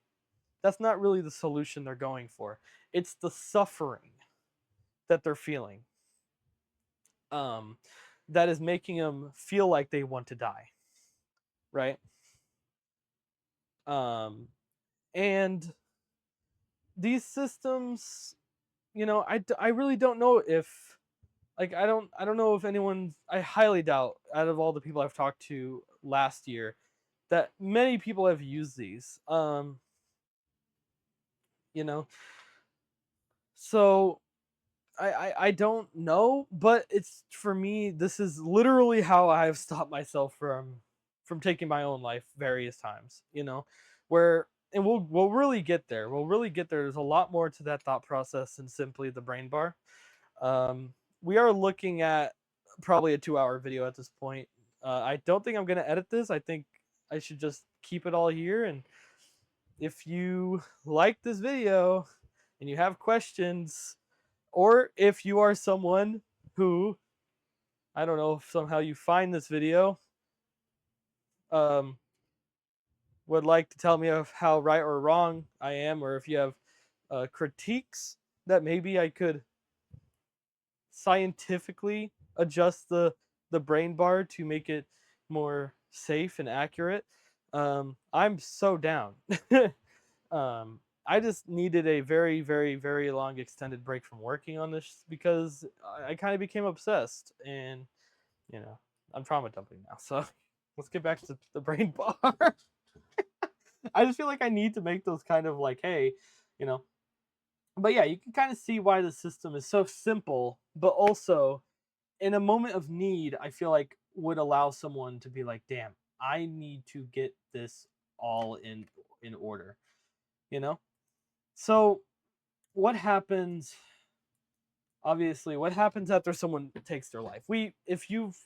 That's not really the solution they're going for. It's the suffering that they're feeling, um, that is making them feel like they want to die, right? Um, and these systems, I really don't know if, like, I don't know if anyone, I highly doubt out of all the people I've talked to last year that many people have used these. You know so I don't know, but it's, for me, this is literally how I've stopped myself from taking my own life various times, where, and we'll really get there. We'll really get there. There's a lot more to that thought process than simply the brain bar. We are looking at probably a 2-hour video at this point. I don't think I'm gonna edit this. I think I should just keep it all here, and if you like this video and you have questions, or if you are someone who, I don't know, if somehow you find this video, um, would like to tell me of how right or wrong I am, or if you have critiques that maybe I could scientifically adjust the brain bar to make it more safe and accurate, I'm so down. I just needed a very, very, very long extended break from working on this because I kind of became obsessed, and you know, I'm trauma dumping now. So let's get back to the brain bar. I just feel like I need to make those kind of like, hey, you know. But yeah, you can kind of see why the system is so simple, but also in a moment of need, I feel like would allow someone to be like, damn, I need to get this all in order, you know? So what happens, obviously, what happens after someone takes their life? If you've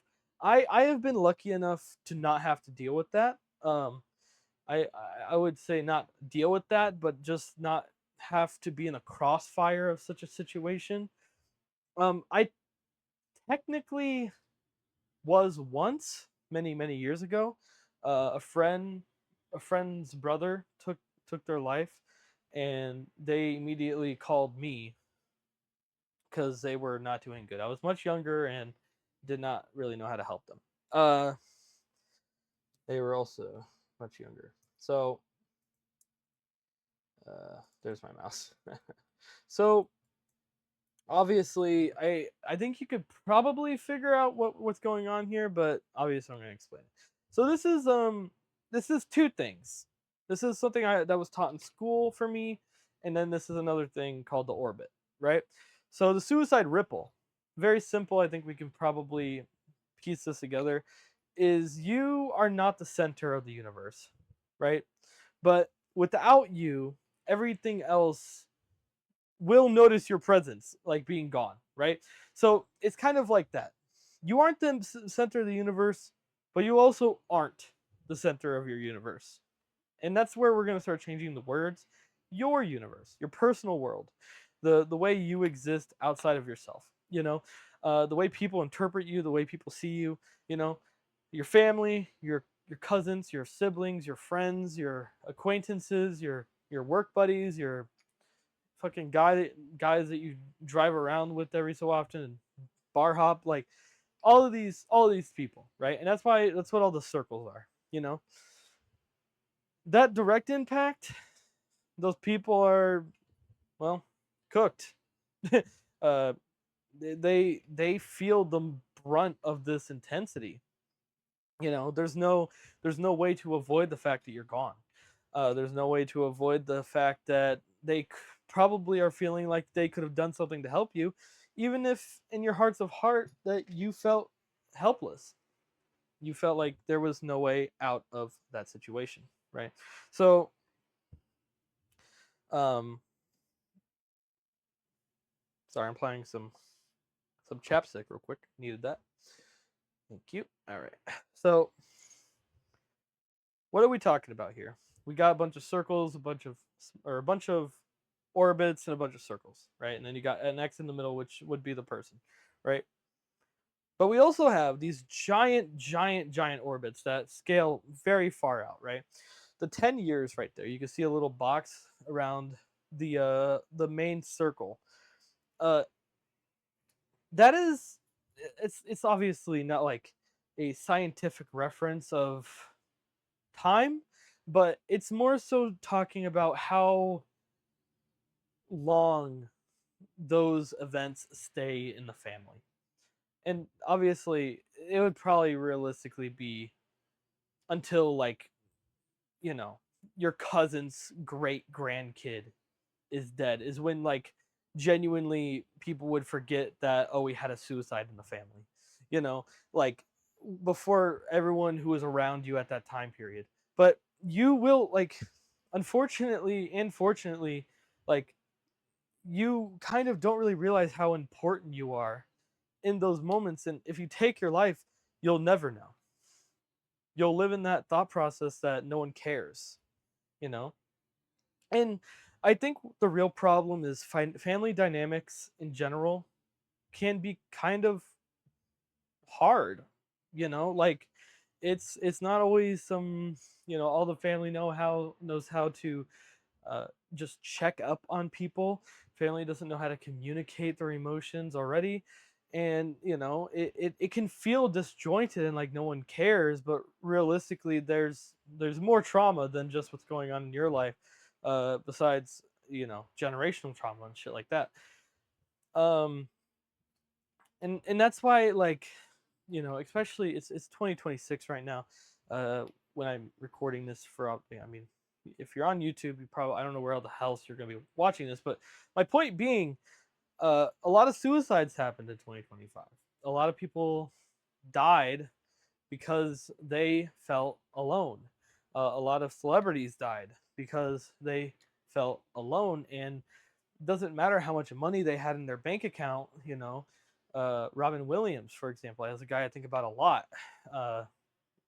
I have been lucky enough to not have to deal with that. I would say not deal with that, but just not have to be in a crossfire of such a situation. I technically was once many many years ago. A friend's brother took their life, and they immediately called me because they were not doing good. I was much younger and did not really know how to help them. They were also much younger. So there's my mouse. So obviously, I think you could probably figure out what's going on here, but obviously I'm going to explain it. So this is two things. This is something that was taught in school for me, and then this is another thing called the orbit, right? So the suicide ripple, very simple. I think we can probably piece this together. Is you are not the center of the universe, right? But without you, everything else will notice your presence, like being gone, right? So it's kind of like that. You aren't the center of the universe, but you also aren't the center of your universe. And that's where we're going to start changing the words. Your universe, your personal world, the way you exist outside of yourself, the way people interpret you, the way people see you, you know, your family, your cousins, your siblings, your friends, your acquaintances, your work buddies, your fucking guys that you drive around with every so often and bar hop, like all of these people, right? And that's what all the circles are, that direct impact. Those people are, well, cooked. uh they feel the brunt of this intensity. There's no way to avoid the fact that you're gone. There's no way to avoid the fact that they probably are feeling like they could have done something to help you, even if in your hearts of heart that you felt helpless. You felt like there was no way out of that situation, right? So, um, sorry, I'm playing some chapstick real quick. Needed that. Thank you. All right. So, what are we talking about here? We got a bunch of circles, a bunch of orbits, and a bunch of circles, right? And then you got an X in the middle, which would be the person, right? But we also have these giant, giant, giant orbits that scale very far out, right? The 10 years right there. You can see a little box around the main circle. Uh, that is, it's obviously not like a scientific reference of time, but it's more so talking about how long those events stay in the family. And obviously, it would probably realistically be until, like, you know, your cousin's great grandkid is dead, is when, like, genuinely people would forget that, oh, we had a suicide in the family. You know, like, before everyone who was around you at that time period. But you will, like, unfortunately and fortunately, like, you kind of don't really realize how important you are in those moments. And if you take your life, you'll never know. You'll live in that thought process that no one cares, you know? And I think the real problem is family dynamics in general can be kind of hard, like it's not always some, all the family knows how to uh, just check up on people. Family doesn't know how to communicate their emotions already. And it can feel disjointed and like no one cares, but realistically there's more trauma than just what's going on in your life, besides generational trauma and shit like that. um and that's why, like, especially it's 2026 right now, when I'm recording this for, I mean, if you're on YouTube, you probably, I don't know where the hell you're going to be watching this, but my point being, a lot of suicides happened in 2025. A lot of people died because they felt alone. A lot of celebrities died because they felt alone, and it doesn't matter how much money they had in their bank account. Robin Williams, for example, as a guy I think about a lot. Uh,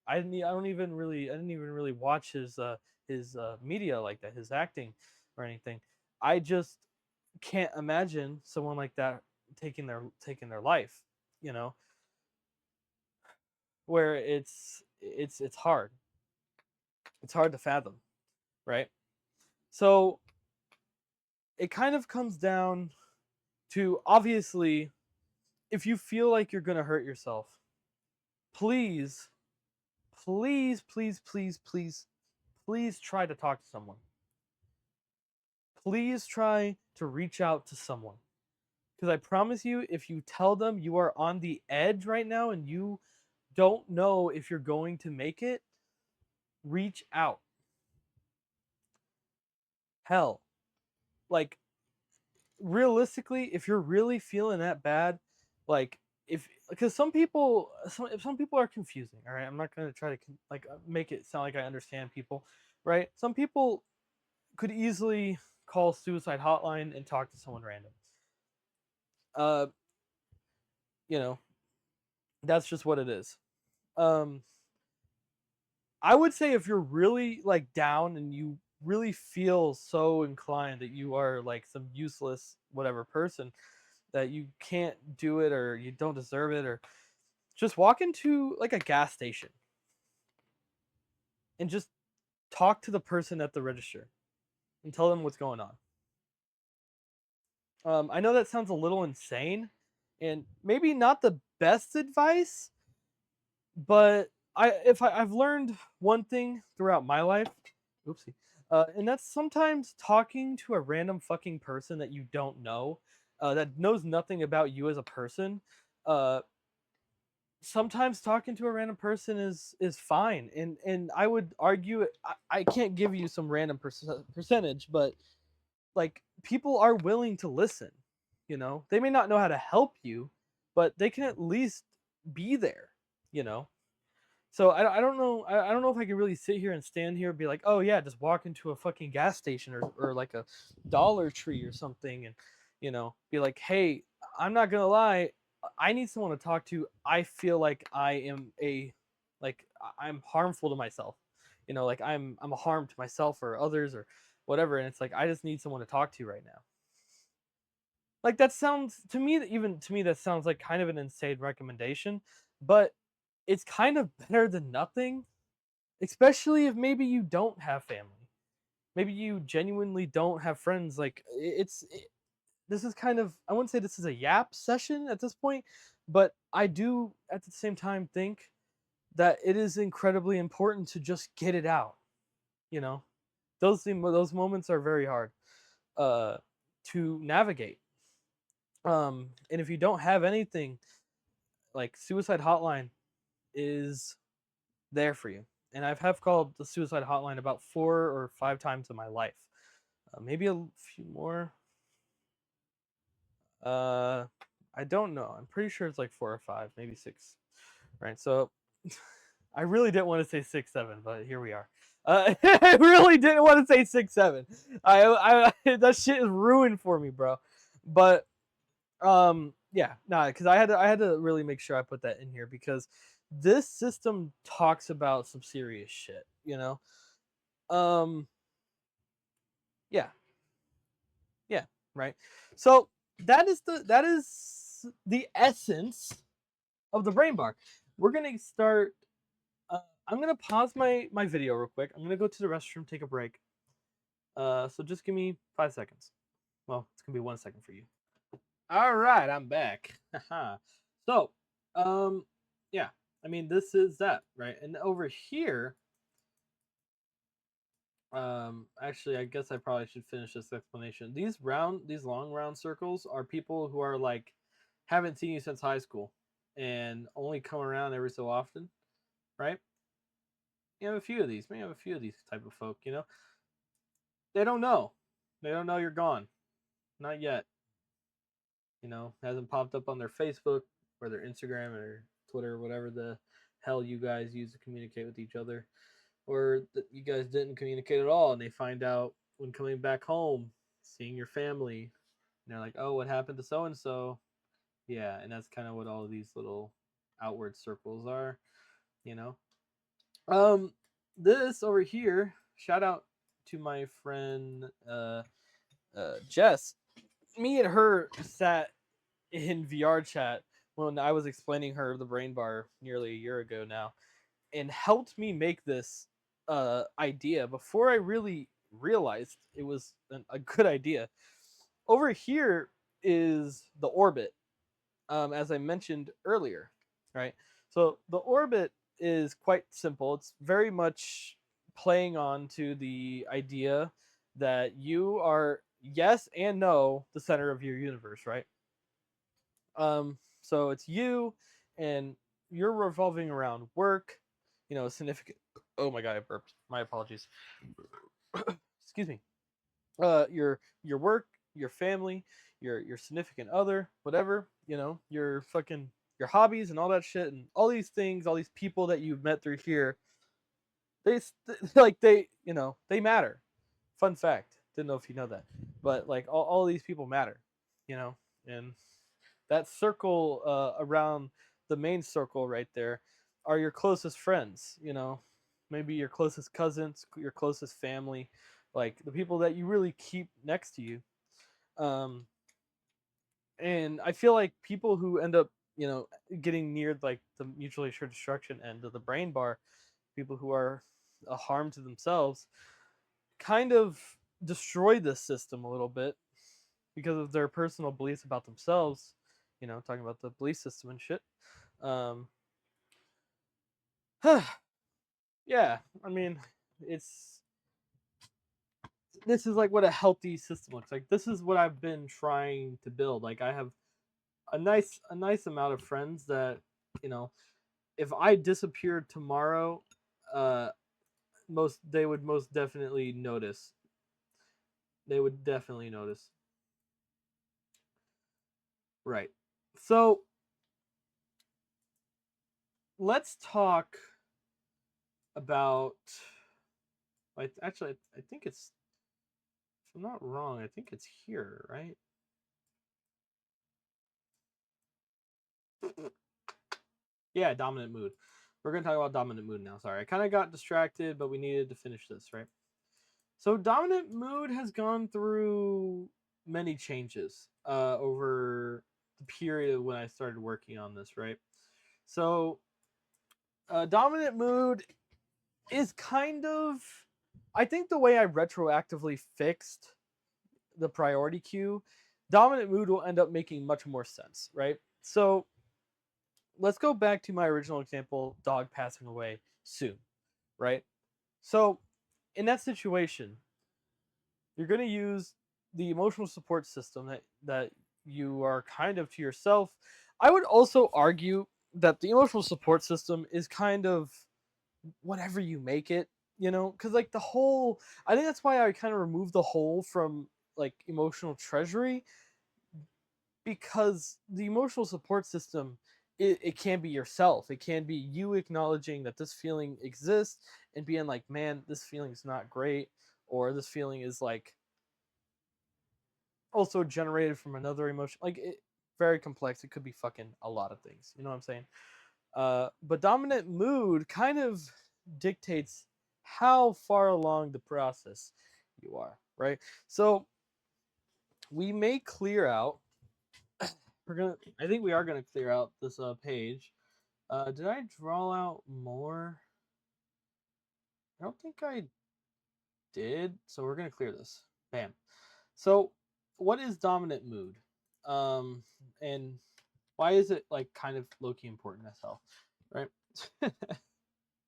I didn't even really watch his media like that, his acting or anything. I just can't imagine someone like that taking their life. You know, where it's hard. It's hard to fathom, right? So it kind of comes down to, obviously, if you feel like you're gonna hurt yourself, please, please, please, please, please, please try to talk to someone. Please try to reach out to someone. Because I promise you, if you tell them you are on the edge right now and you don't know if you're going to make it, reach out. Hell, like, realistically, if you're really feeling that bad, like, if because some people are confusing. All right, I'm not gonna try to like make it sound like I understand people, right? Some people could easily call suicide hotline and talk to someone random. Uh, you know, that's just what it is. Um, I would say if you're really like down and you really feel so inclined that you are like some useless whatever person, that you can't do it or you don't deserve it, or just walk into like a gas station and just talk to the person at the register and tell them what's going on. I know that sounds a little insane and maybe not the best advice, but I've learned one thing throughout my life, oopsie, and that's sometimes talking to a random fucking person that you don't know, that knows nothing about you as a person. Uh, Sometimes talking to a random person is fine, and I would argue, I can't give you some random percentage, but like, people are willing to listen. They may not know how to help you, but they can at least be there. you know so I don't know, I don't know if I can really sit here and stand here and be like, oh yeah, just walk into a fucking gas station, or like a Dollar Tree or something, and be like, hey, I'm not gonna lie, I need someone to talk to. I feel like I am like I'm harmful to myself. Like I'm a harm to myself or others or whatever, and it's like I just need someone to talk to right now. Like, that sounds to me, even to me, that sounds like kind of an insane recommendation, but it's kind of better than nothing, especially if maybe you don't have family. Maybe you genuinely don't have friends. Like, this is kind of, I wouldn't say this is a yap session at this point, but I do at the same time think that it is incredibly important to just get it out. You know, those moments are very hard uh to navigate. And if you don't have anything, like, suicide hotline is there for you. And have called the suicide hotline about 4 or 5 times in my life, maybe a few more. uh I don't know, I'm pretty sure it's like 4 or 5, maybe 6, right? So I really didn't want to say 6, 7, but here we are. I really didn't want to say 6, 7. That shit is ruined for me, bro. But yeah, nah, because I had to really make sure I put that in here, because this system talks about some serious shit. um Yeah, yeah, right. So that is the essence of the brain bar. We're gonna start. I'm gonna pause my video real quick. I'm gonna go to the restroom, take a break. So just give me 5 seconds. Well, it's gonna be 1 second for you. All right, I'm back. So, um, yeah, I mean, this is that, right? And over here, actually, I guess I probably should finish this explanation. These long round circles are people who are like, haven't seen you since high school and only come around every so often, right? You have a few of these. Maybe you have a few of these type of folk, you know? They don't know. They don't know you're gone. Not yet. You know, hasn't popped up on their Facebook or their Instagram or Twitter or whatever the hell you guys use to communicate with each other, or that you guys didn't communicate at all, and they find out when coming back home, seeing your family, and they're like, "Oh, what happened to so and so?" Yeah, and that's kind of what all of these little outward circles are, you know. Um, this over here, shout out to my friend Jess. Me and her sat in VR chat when I was explaining her the brain bar nearly a year ago now, and helped me make this idea before I really realized it was a good idea. Over here is the orbit, as I mentioned earlier, right? So the orbit is quite simple. It's very much playing on to the idea that you are yes and no the center of your universe, right? So it's you, and you're revolving around work, you know, significant. Oh my god, I burped. My apologies. Excuse me. Your work, your family, your significant other, whatever, you know, your fucking your hobbies and all that shit, and all these things, all these people that you've met through here, they like they, you know, they matter. Fun fact. Didn't know if you know that, but like all these people matter, you know, and that circle around the main circle right there are your closest friends, you know, maybe your closest cousins, your closest family, like the people that you really keep next to you. um and I feel like people who end up, you know, getting near like the mutually assured destruction end of the brain bar, people who are a harm to themselves, kind of destroy this system a little bit because of their personal beliefs about themselves, you know, talking about the belief system and shit. um yeah, I mean, it's this is like what a healthy system looks like. This is what I've been trying to build. Like I have a nice amount of friends that, you know, if I disappeared tomorrow, uh most they would most definitely notice. They would definitely notice. Right. So, let's talk about actually I think it's, if I'm not wrong, I think it's here, right? Yeah, dominant mood. We're going to talk about dominant mood now. Sorry, I kind of got distracted, but we needed to finish this, right? So, dominant mood has gone through many changes over the period when I started working on this, right? So, dominant mood is kind of, I think the way I retroactively fixed the priority queue, dominant mood will end up making much more sense, right? So, let's go back to my original example, dog passing away soon, right? So, in that situation, you're going to use the emotional support system that you are kind of to yourself. I would also argue that the emotional support system is kind of whatever you make it, you know, because like the whole, I think that's why I kind of removed the whole from like emotional treasury, because the emotional support system, it can be yourself. It can be you acknowledging that this feeling exists and being like, man, this feeling is not great, or this feeling is like also generated from another emotion. Like very complex. It could be fucking a lot of things. You know what I'm saying? But dominant mood kind of dictates how far along the process you are, right? So we may clear out. I think we are gonna clear out this page. Did I draw out more? I don't think I did. So we're gonna clear this. Bam. So what is dominant mood? And why is it like kind of low-key important as hell? Right?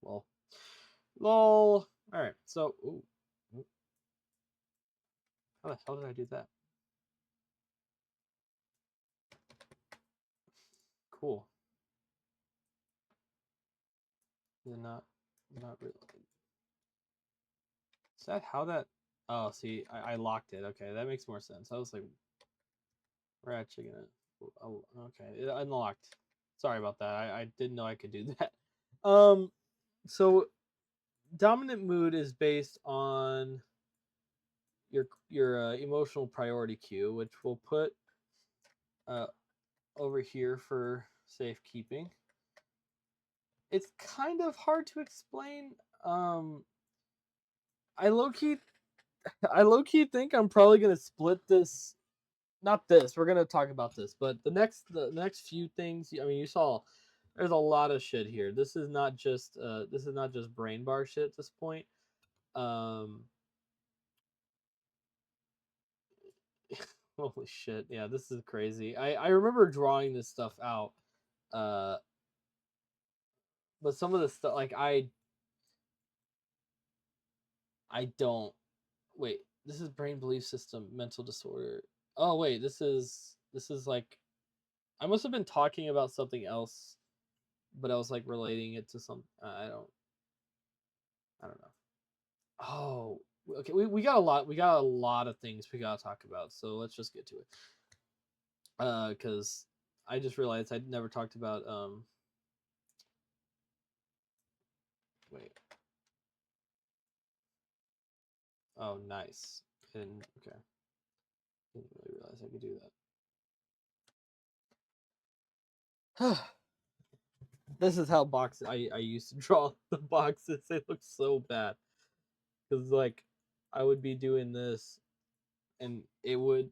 Well, lol. Alright, so how the hell did I do that? Cool. Not really. Is that how that? Oh, see, I locked it. Okay, that makes more sense. I was like, we're actually gonna. Oh, okay, it unlocked. Sorry about that. I didn't know I could do that. So dominant mood is based on your emotional priority queue, which we'll put uh over here for safekeeping. It's kind of hard to explain. Um, I low key, I low key think I'm probably gonna split this. Not this. We're gonna talk about this, but the next few things. I mean, you saw there's a lot of shit here. This is not just brain bar shit at this point. Um, holy shit, yeah, this is crazy. I remember drawing this stuff out. Uh, but some of the stuff like I don't wait. This is brain belief system mental disorder. Oh wait, this is like I must have been talking about something else, but I was like relating it to some. I don't know. Oh, okay. We got a lot. We got a lot of things we gotta talk about. So let's just get to it. Because I just realized I'd never talked about. Wait. Oh, nice. And okay, didn't really realize I could do that. This is how boxes I used to draw the boxes. They look so bad because like I would be doing this and it was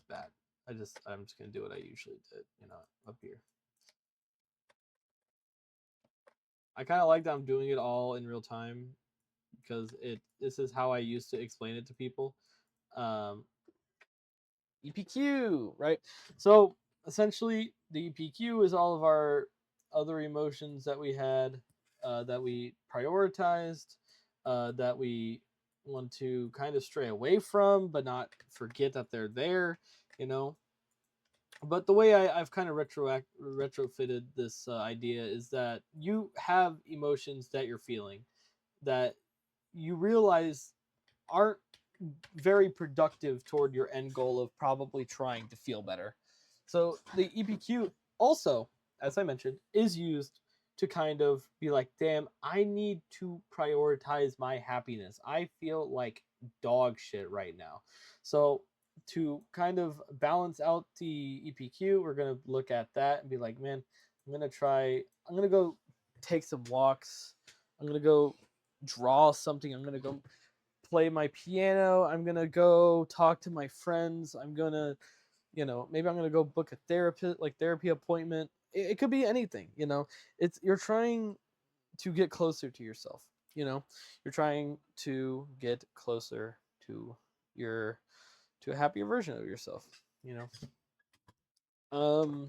bad. I'm just gonna do what I usually did, up here. I kind of like that I'm doing it all in real time because this is how I used to explain it to people. Um, EPQ, right? So essentially, the EPQ is all of our other emotions that we had, that we prioritized, that we want to kind of stray away from, but not forget that they're there, you know. But the way I've kind of retrofitted this idea is that you have emotions that you're feeling that you realize aren't very productive toward your end goal of probably trying to feel better. So the EPQ also, as I mentioned, is used to kind of be like, damn, I need to prioritize my happiness. I feel like dog shit right now. So to kind of balance out the EPQ, we're going to look at that and be like, man, I'm going to go take some walks. I'm going to go draw something. I'm going to go play my piano. I'm gonna go talk to my friends. I'm gonna, maybe I'm gonna go book a therapy appointment. It could be anything. You're trying to get closer to yourself. You're trying to get closer to your to a happier version of yourself. You know.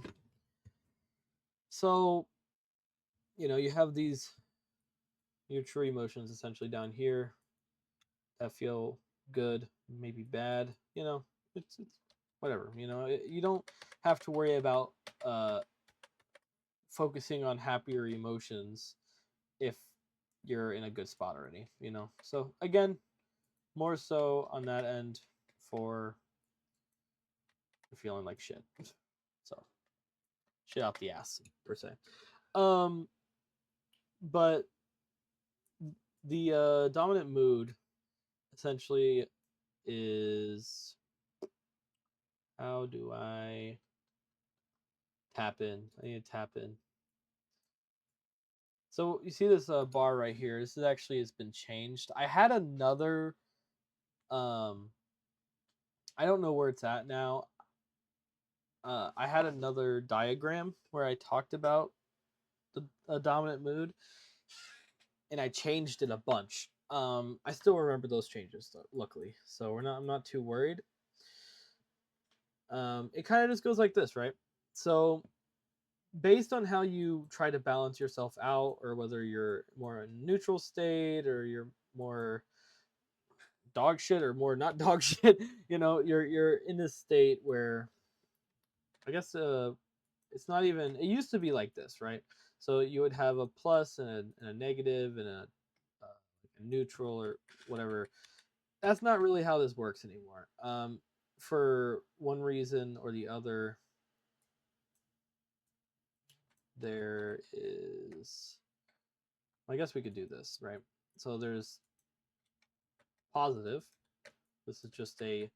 So you have these your true emotions essentially down here that feel good, maybe bad. It's whatever. You don't have to worry about uh, focusing on happier emotions if you're in a good spot already. So again, more so on that end for feeling like shit. So shit out the ass per se. Um, but the dominant mood essentially is how do I tap in? I need to tap in. So you see this bar right here. This is actually has been changed. I had another I don't know where it's at now. I had another diagram where I talked about the dominant mood, and I changed it a bunch. I still remember those changes, though, luckily, so I'm not too worried. It kind of just goes like this, right? So based on how you try to balance yourself out, or whether you're more in neutral state or you're more dog shit or more not dog shit, you're in this state where I guess it's not even. It used to be like this, right? So you would have a plus and a negative and a neutral or whatever. That's not really how this works anymore. For one reason or the other, there is. I guess we could do this, right? So there's positive. This is just a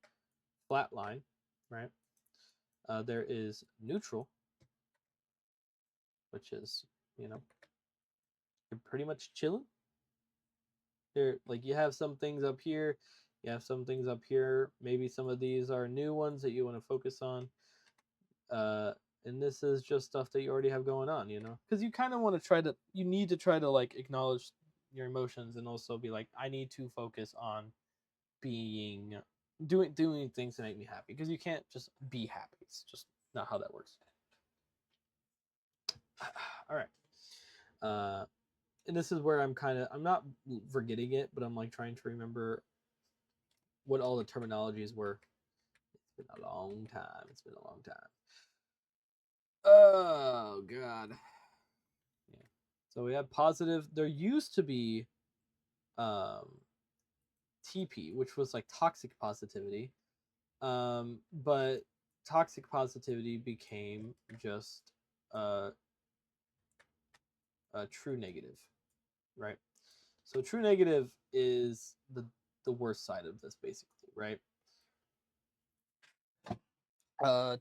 flat line, right? There is neutral, which is, you know, you're pretty much chilling. There, like you have some things up here, you have some things up here. Maybe some of these are new ones that you want to focus on. Uh, and this is just stuff that you already have going on, because you kind of want to you need to try to like acknowledge your emotions and also be like, I need to focus on being doing things to make me happy, because you can't just be happy. It's just not how that works. All right. And this is where I'm not forgetting it, but I'm like trying to remember what all the terminologies were. It's been a long time. It's been a long time. Oh god. Yeah. So we have positive. There used to be um TP, which was like toxic positivity. But toxic positivity became just uh a true negative, right? So true negative is the worst side of this, basically, right?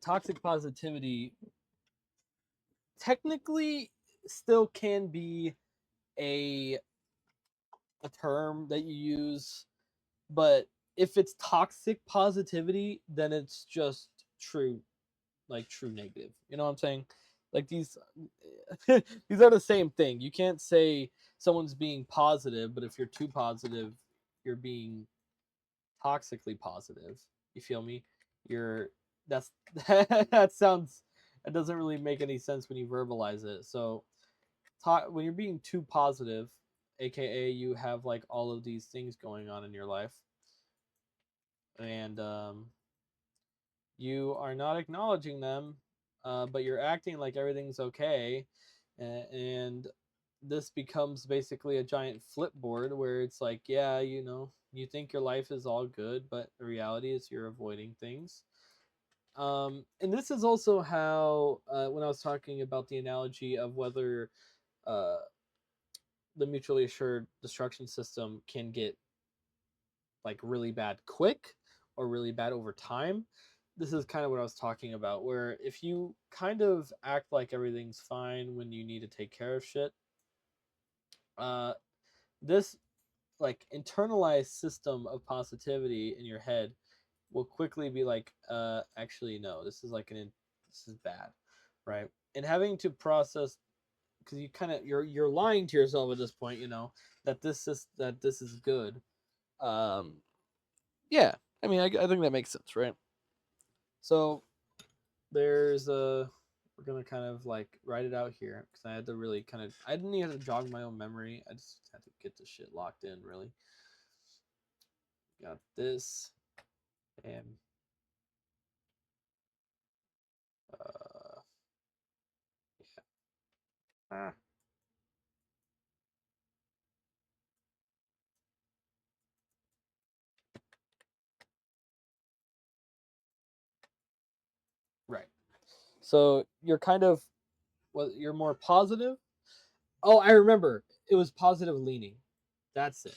Toxic positivity technically still can be a a term that you use, but if it's toxic positivity, then it's just true, like true negative. You know what I'm saying? Like these these are the same thing. You can't say someone's being positive, but if you're too positive, you're being toxically positive. You feel me? You're that's that sounds that doesn't really make any sense when you verbalize it. So when you're being too positive, aka you have like all of these things going on in your life, and you are not acknowledging them, but you're acting like everything's okay, and this becomes basically a giant flipboard where it's like, yeah, you think your life is all good, but the reality is you're avoiding things. And this is also how, when I was talking about the analogy of whether uh, the mutually assured destruction system can get like really bad quick or really bad over time. This is kind of what I was talking about, where if you kind of act like everything's fine when you need to take care of shit, uh, this like internalized system of positivity in your head will quickly be like, actually no, this is like this is bad, right? And having to process, because you're lying to yourself at this point, that this is good. Um, yeah, I mean, I think that makes sense, right? So there's a we're gonna kind of like write it out here, because I had to really I didn't even have to jog my own memory. I just had to get this shit locked in. Really, got this, and uh, yeah. Right. So you're kind of you're more positive. Oh, I remember. It was positive leaning. That's it.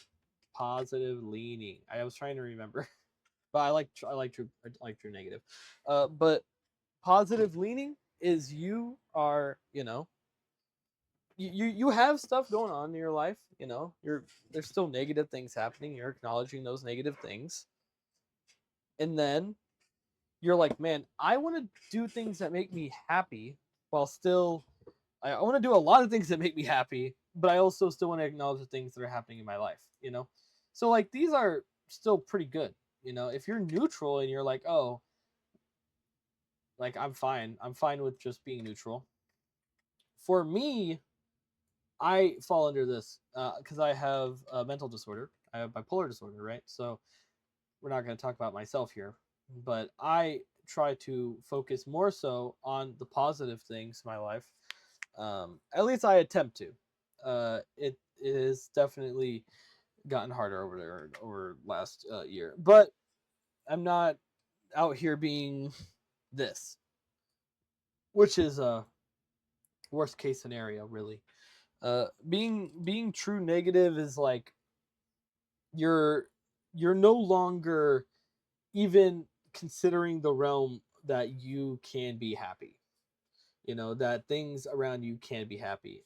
Positive leaning. I was trying to remember, but I like true negative. But positive leaning is you are, you have stuff going on in your life. There's still negative things happening. You're acknowledging those negative things. And then you're like, man, I want to do things that make me happy while still, I want to do a lot of things that make me happy, but I also still want to acknowledge the things that are happening in my life, you know? So, like, these are still pretty good, you know? If you're neutral and you're like, oh, like, I'm fine with just being neutral. For me, I fall under this because I have a mental disorder. I have bipolar disorder, right? So we're not going to talk about myself here, but I try to focus more so on the positive things in my life. At least I attempt to. It has definitely gotten harder over there over last year, but I'm not out here being this, which is a worst case scenario, really. Being true negative is like you're you're no longer even considering the realm that you can be happy, you know, that things around you can be happy.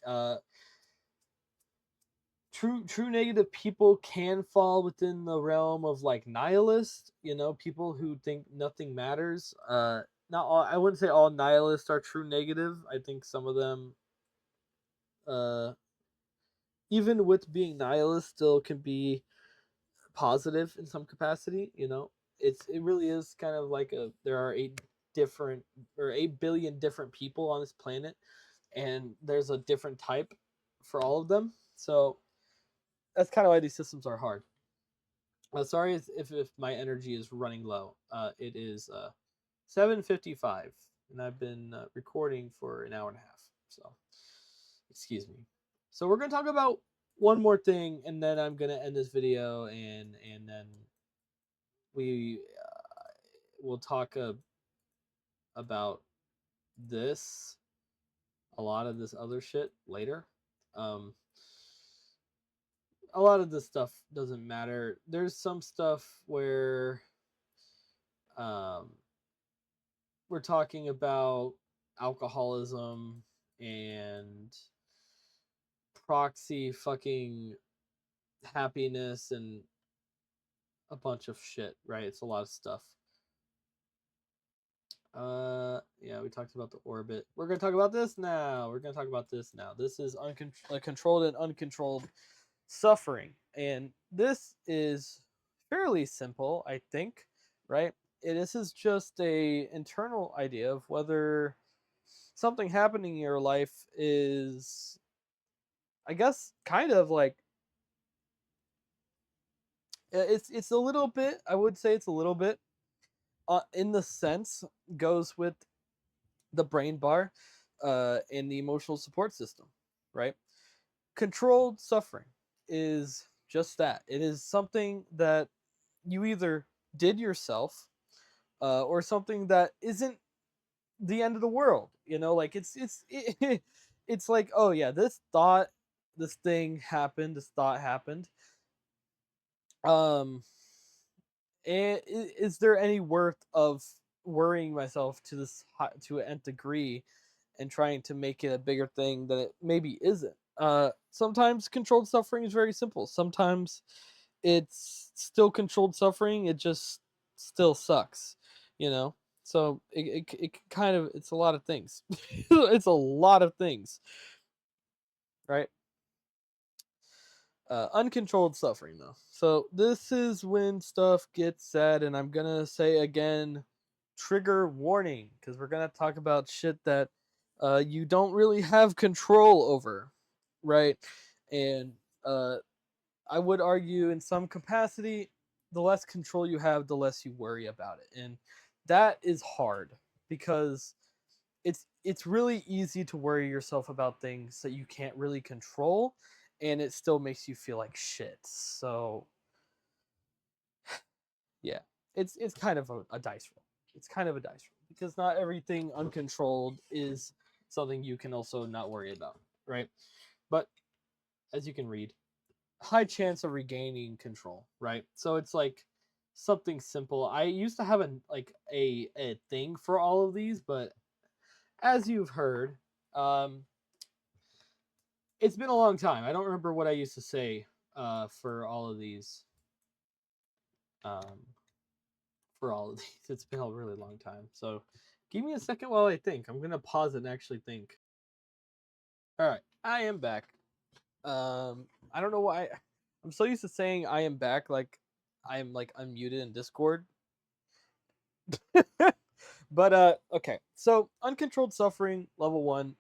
True negative people can fall within the realm of like nihilist, you know, people who think nothing matters. Not all, I wouldn't say all nihilists are true negative. I think some of them uh even with being nihilist still can be positive in some capacity, you know. It really is kind of like a there are different 8 billion different people on this planet, and there's a different type for all of them. So that's kind of why these systems are hard. Sorry if my energy is running low. It is 7:55, and I've been recording for an hour and a half. So excuse me. So we're gonna talk about one more thing, and then I'm gonna end this video, and then we will talk about this, a lot of this other shit later. Um, a lot of this stuff doesn't matter. There's some stuff where um, we're talking about alcoholism and proxy fucking happiness and a bunch of shit, right? It's a lot of stuff. Yeah, we talked about the orbit. We're gonna talk about this now. We're gonna talk about this now. This is controlled and uncontrolled suffering, and this is fairly simple, I think. Right? This is just a internal idea of whether something happening in your life is, I guess, kind of like it's a little bit. I would say it's a little bit in the sense goes with the brain bar and the emotional support system, right? Controlled suffering is just that. It is something that you either did yourself or something that isn't the end of the world. You know, like it's like, oh yeah, this thing happened, this thought happened. Um, and is there any worth of worrying myself to this to an nth degree and trying to make it a bigger thing than it maybe isn't? Sometimes controlled suffering is very simple. Sometimes it's still controlled suffering. It just still sucks, you know. So it kind of it's a lot of things. It's a lot of things, right? Uncontrolled suffering though. So this is when stuff gets sad, and I'm gonna say again, trigger warning, because we're gonna talk about shit that you don't really have control over, right? And I would argue in some capacity, the less control you have, the less you worry about it, and that is hard because it's really easy to worry yourself about things that you can't really control, and it still makes you feel like shit. So yeah, it's kind of a dice roll. It's kind of a dice roll because not everything uncontrolled is something you can also not worry about, right? But as you can read, high chance of regaining control, right? So it's like something simple. I used to have a thing for all of these, but as you've heard, um, it's been a long time. I don't remember what I used to say for all of these. Um, for all of these. It's been a really long time. So give me a second while I think. I'm gonna pause and actually think. All right, I am back. I don't know why I'm so used to saying I am back like I am like unmuted in Discord. But okay. So uncontrolled suffering level 1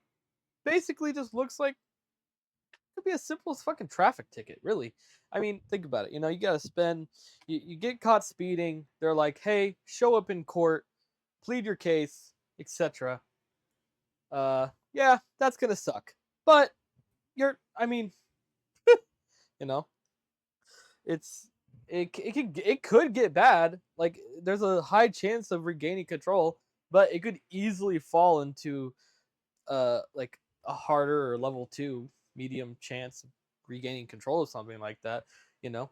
basically just looks like could be as simple as fucking traffic ticket, really. I mean, think about it. You know, you gotta spend you get caught speeding, they're like, hey, show up in court, plead your case, etc. Yeah, that's gonna suck. But I mean, you know, it's it could get bad. Like there's a high chance of regaining control, but it could easily fall into like a harder or level 2 medium chance of regaining control of something like that, you know.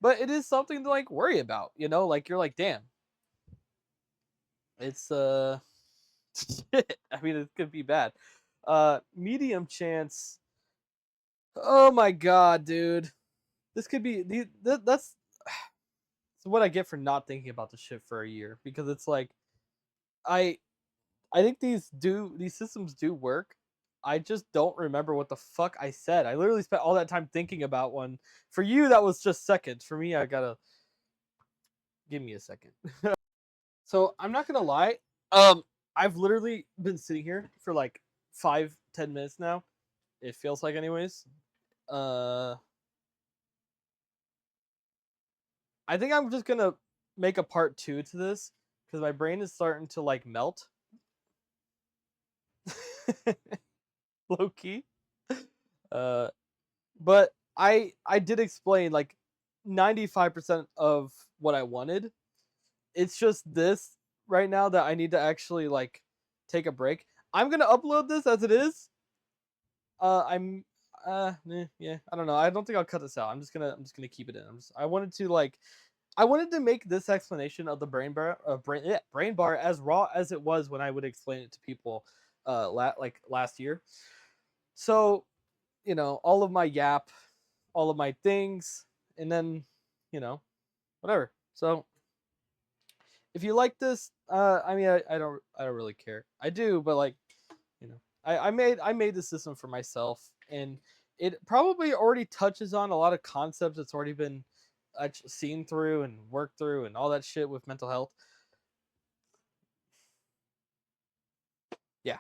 But it is something to like worry about, you know, like you're like, damn, it's shit. I mean, it could be bad. Medium chance. Oh my god, dude. This could be that's what I get for not thinking about this shit for a year because it's like I I think these systems do work. I just don't remember what the fuck I said. I literally spent all that time thinking about one. For you, that was just seconds. For me, I gotta give me a second. So I'm not gonna lie. I've literally been sitting here for like 5-10 minutes now. It feels like, anyways. Uh, I think I'm just gonna make a part 2 to this because my brain is starting to like melt. Low key. Uh, but I did explain like 95% of what I wanted. It's just this right now that I need to actually like take a break. I'm gonna upload this as it is. I'm yeah, I don't know. I don't think I'll cut this out. I'm just gonna keep it in. I wanted to like I wanted to make this explanation of the brain bar as raw as it was when I would explain it to people like last year. So, you know, all of my yap, all of my things, and then, you know, whatever. So if you like this, I mean, I don't really care. I do, but like, you know, I made the system for myself, and it probably already touches on a lot of concepts that's already been seen through and worked through and all that shit with mental health. Yeah.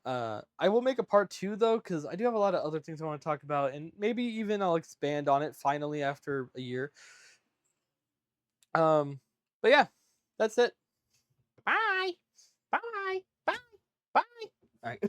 I will make a part 2 though, because I do have a lot of other things I want to talk about, and maybe even I'll expand on it finally after a year. Um, but yeah, that's it. Bye. Bye. Bye. Bye. All right.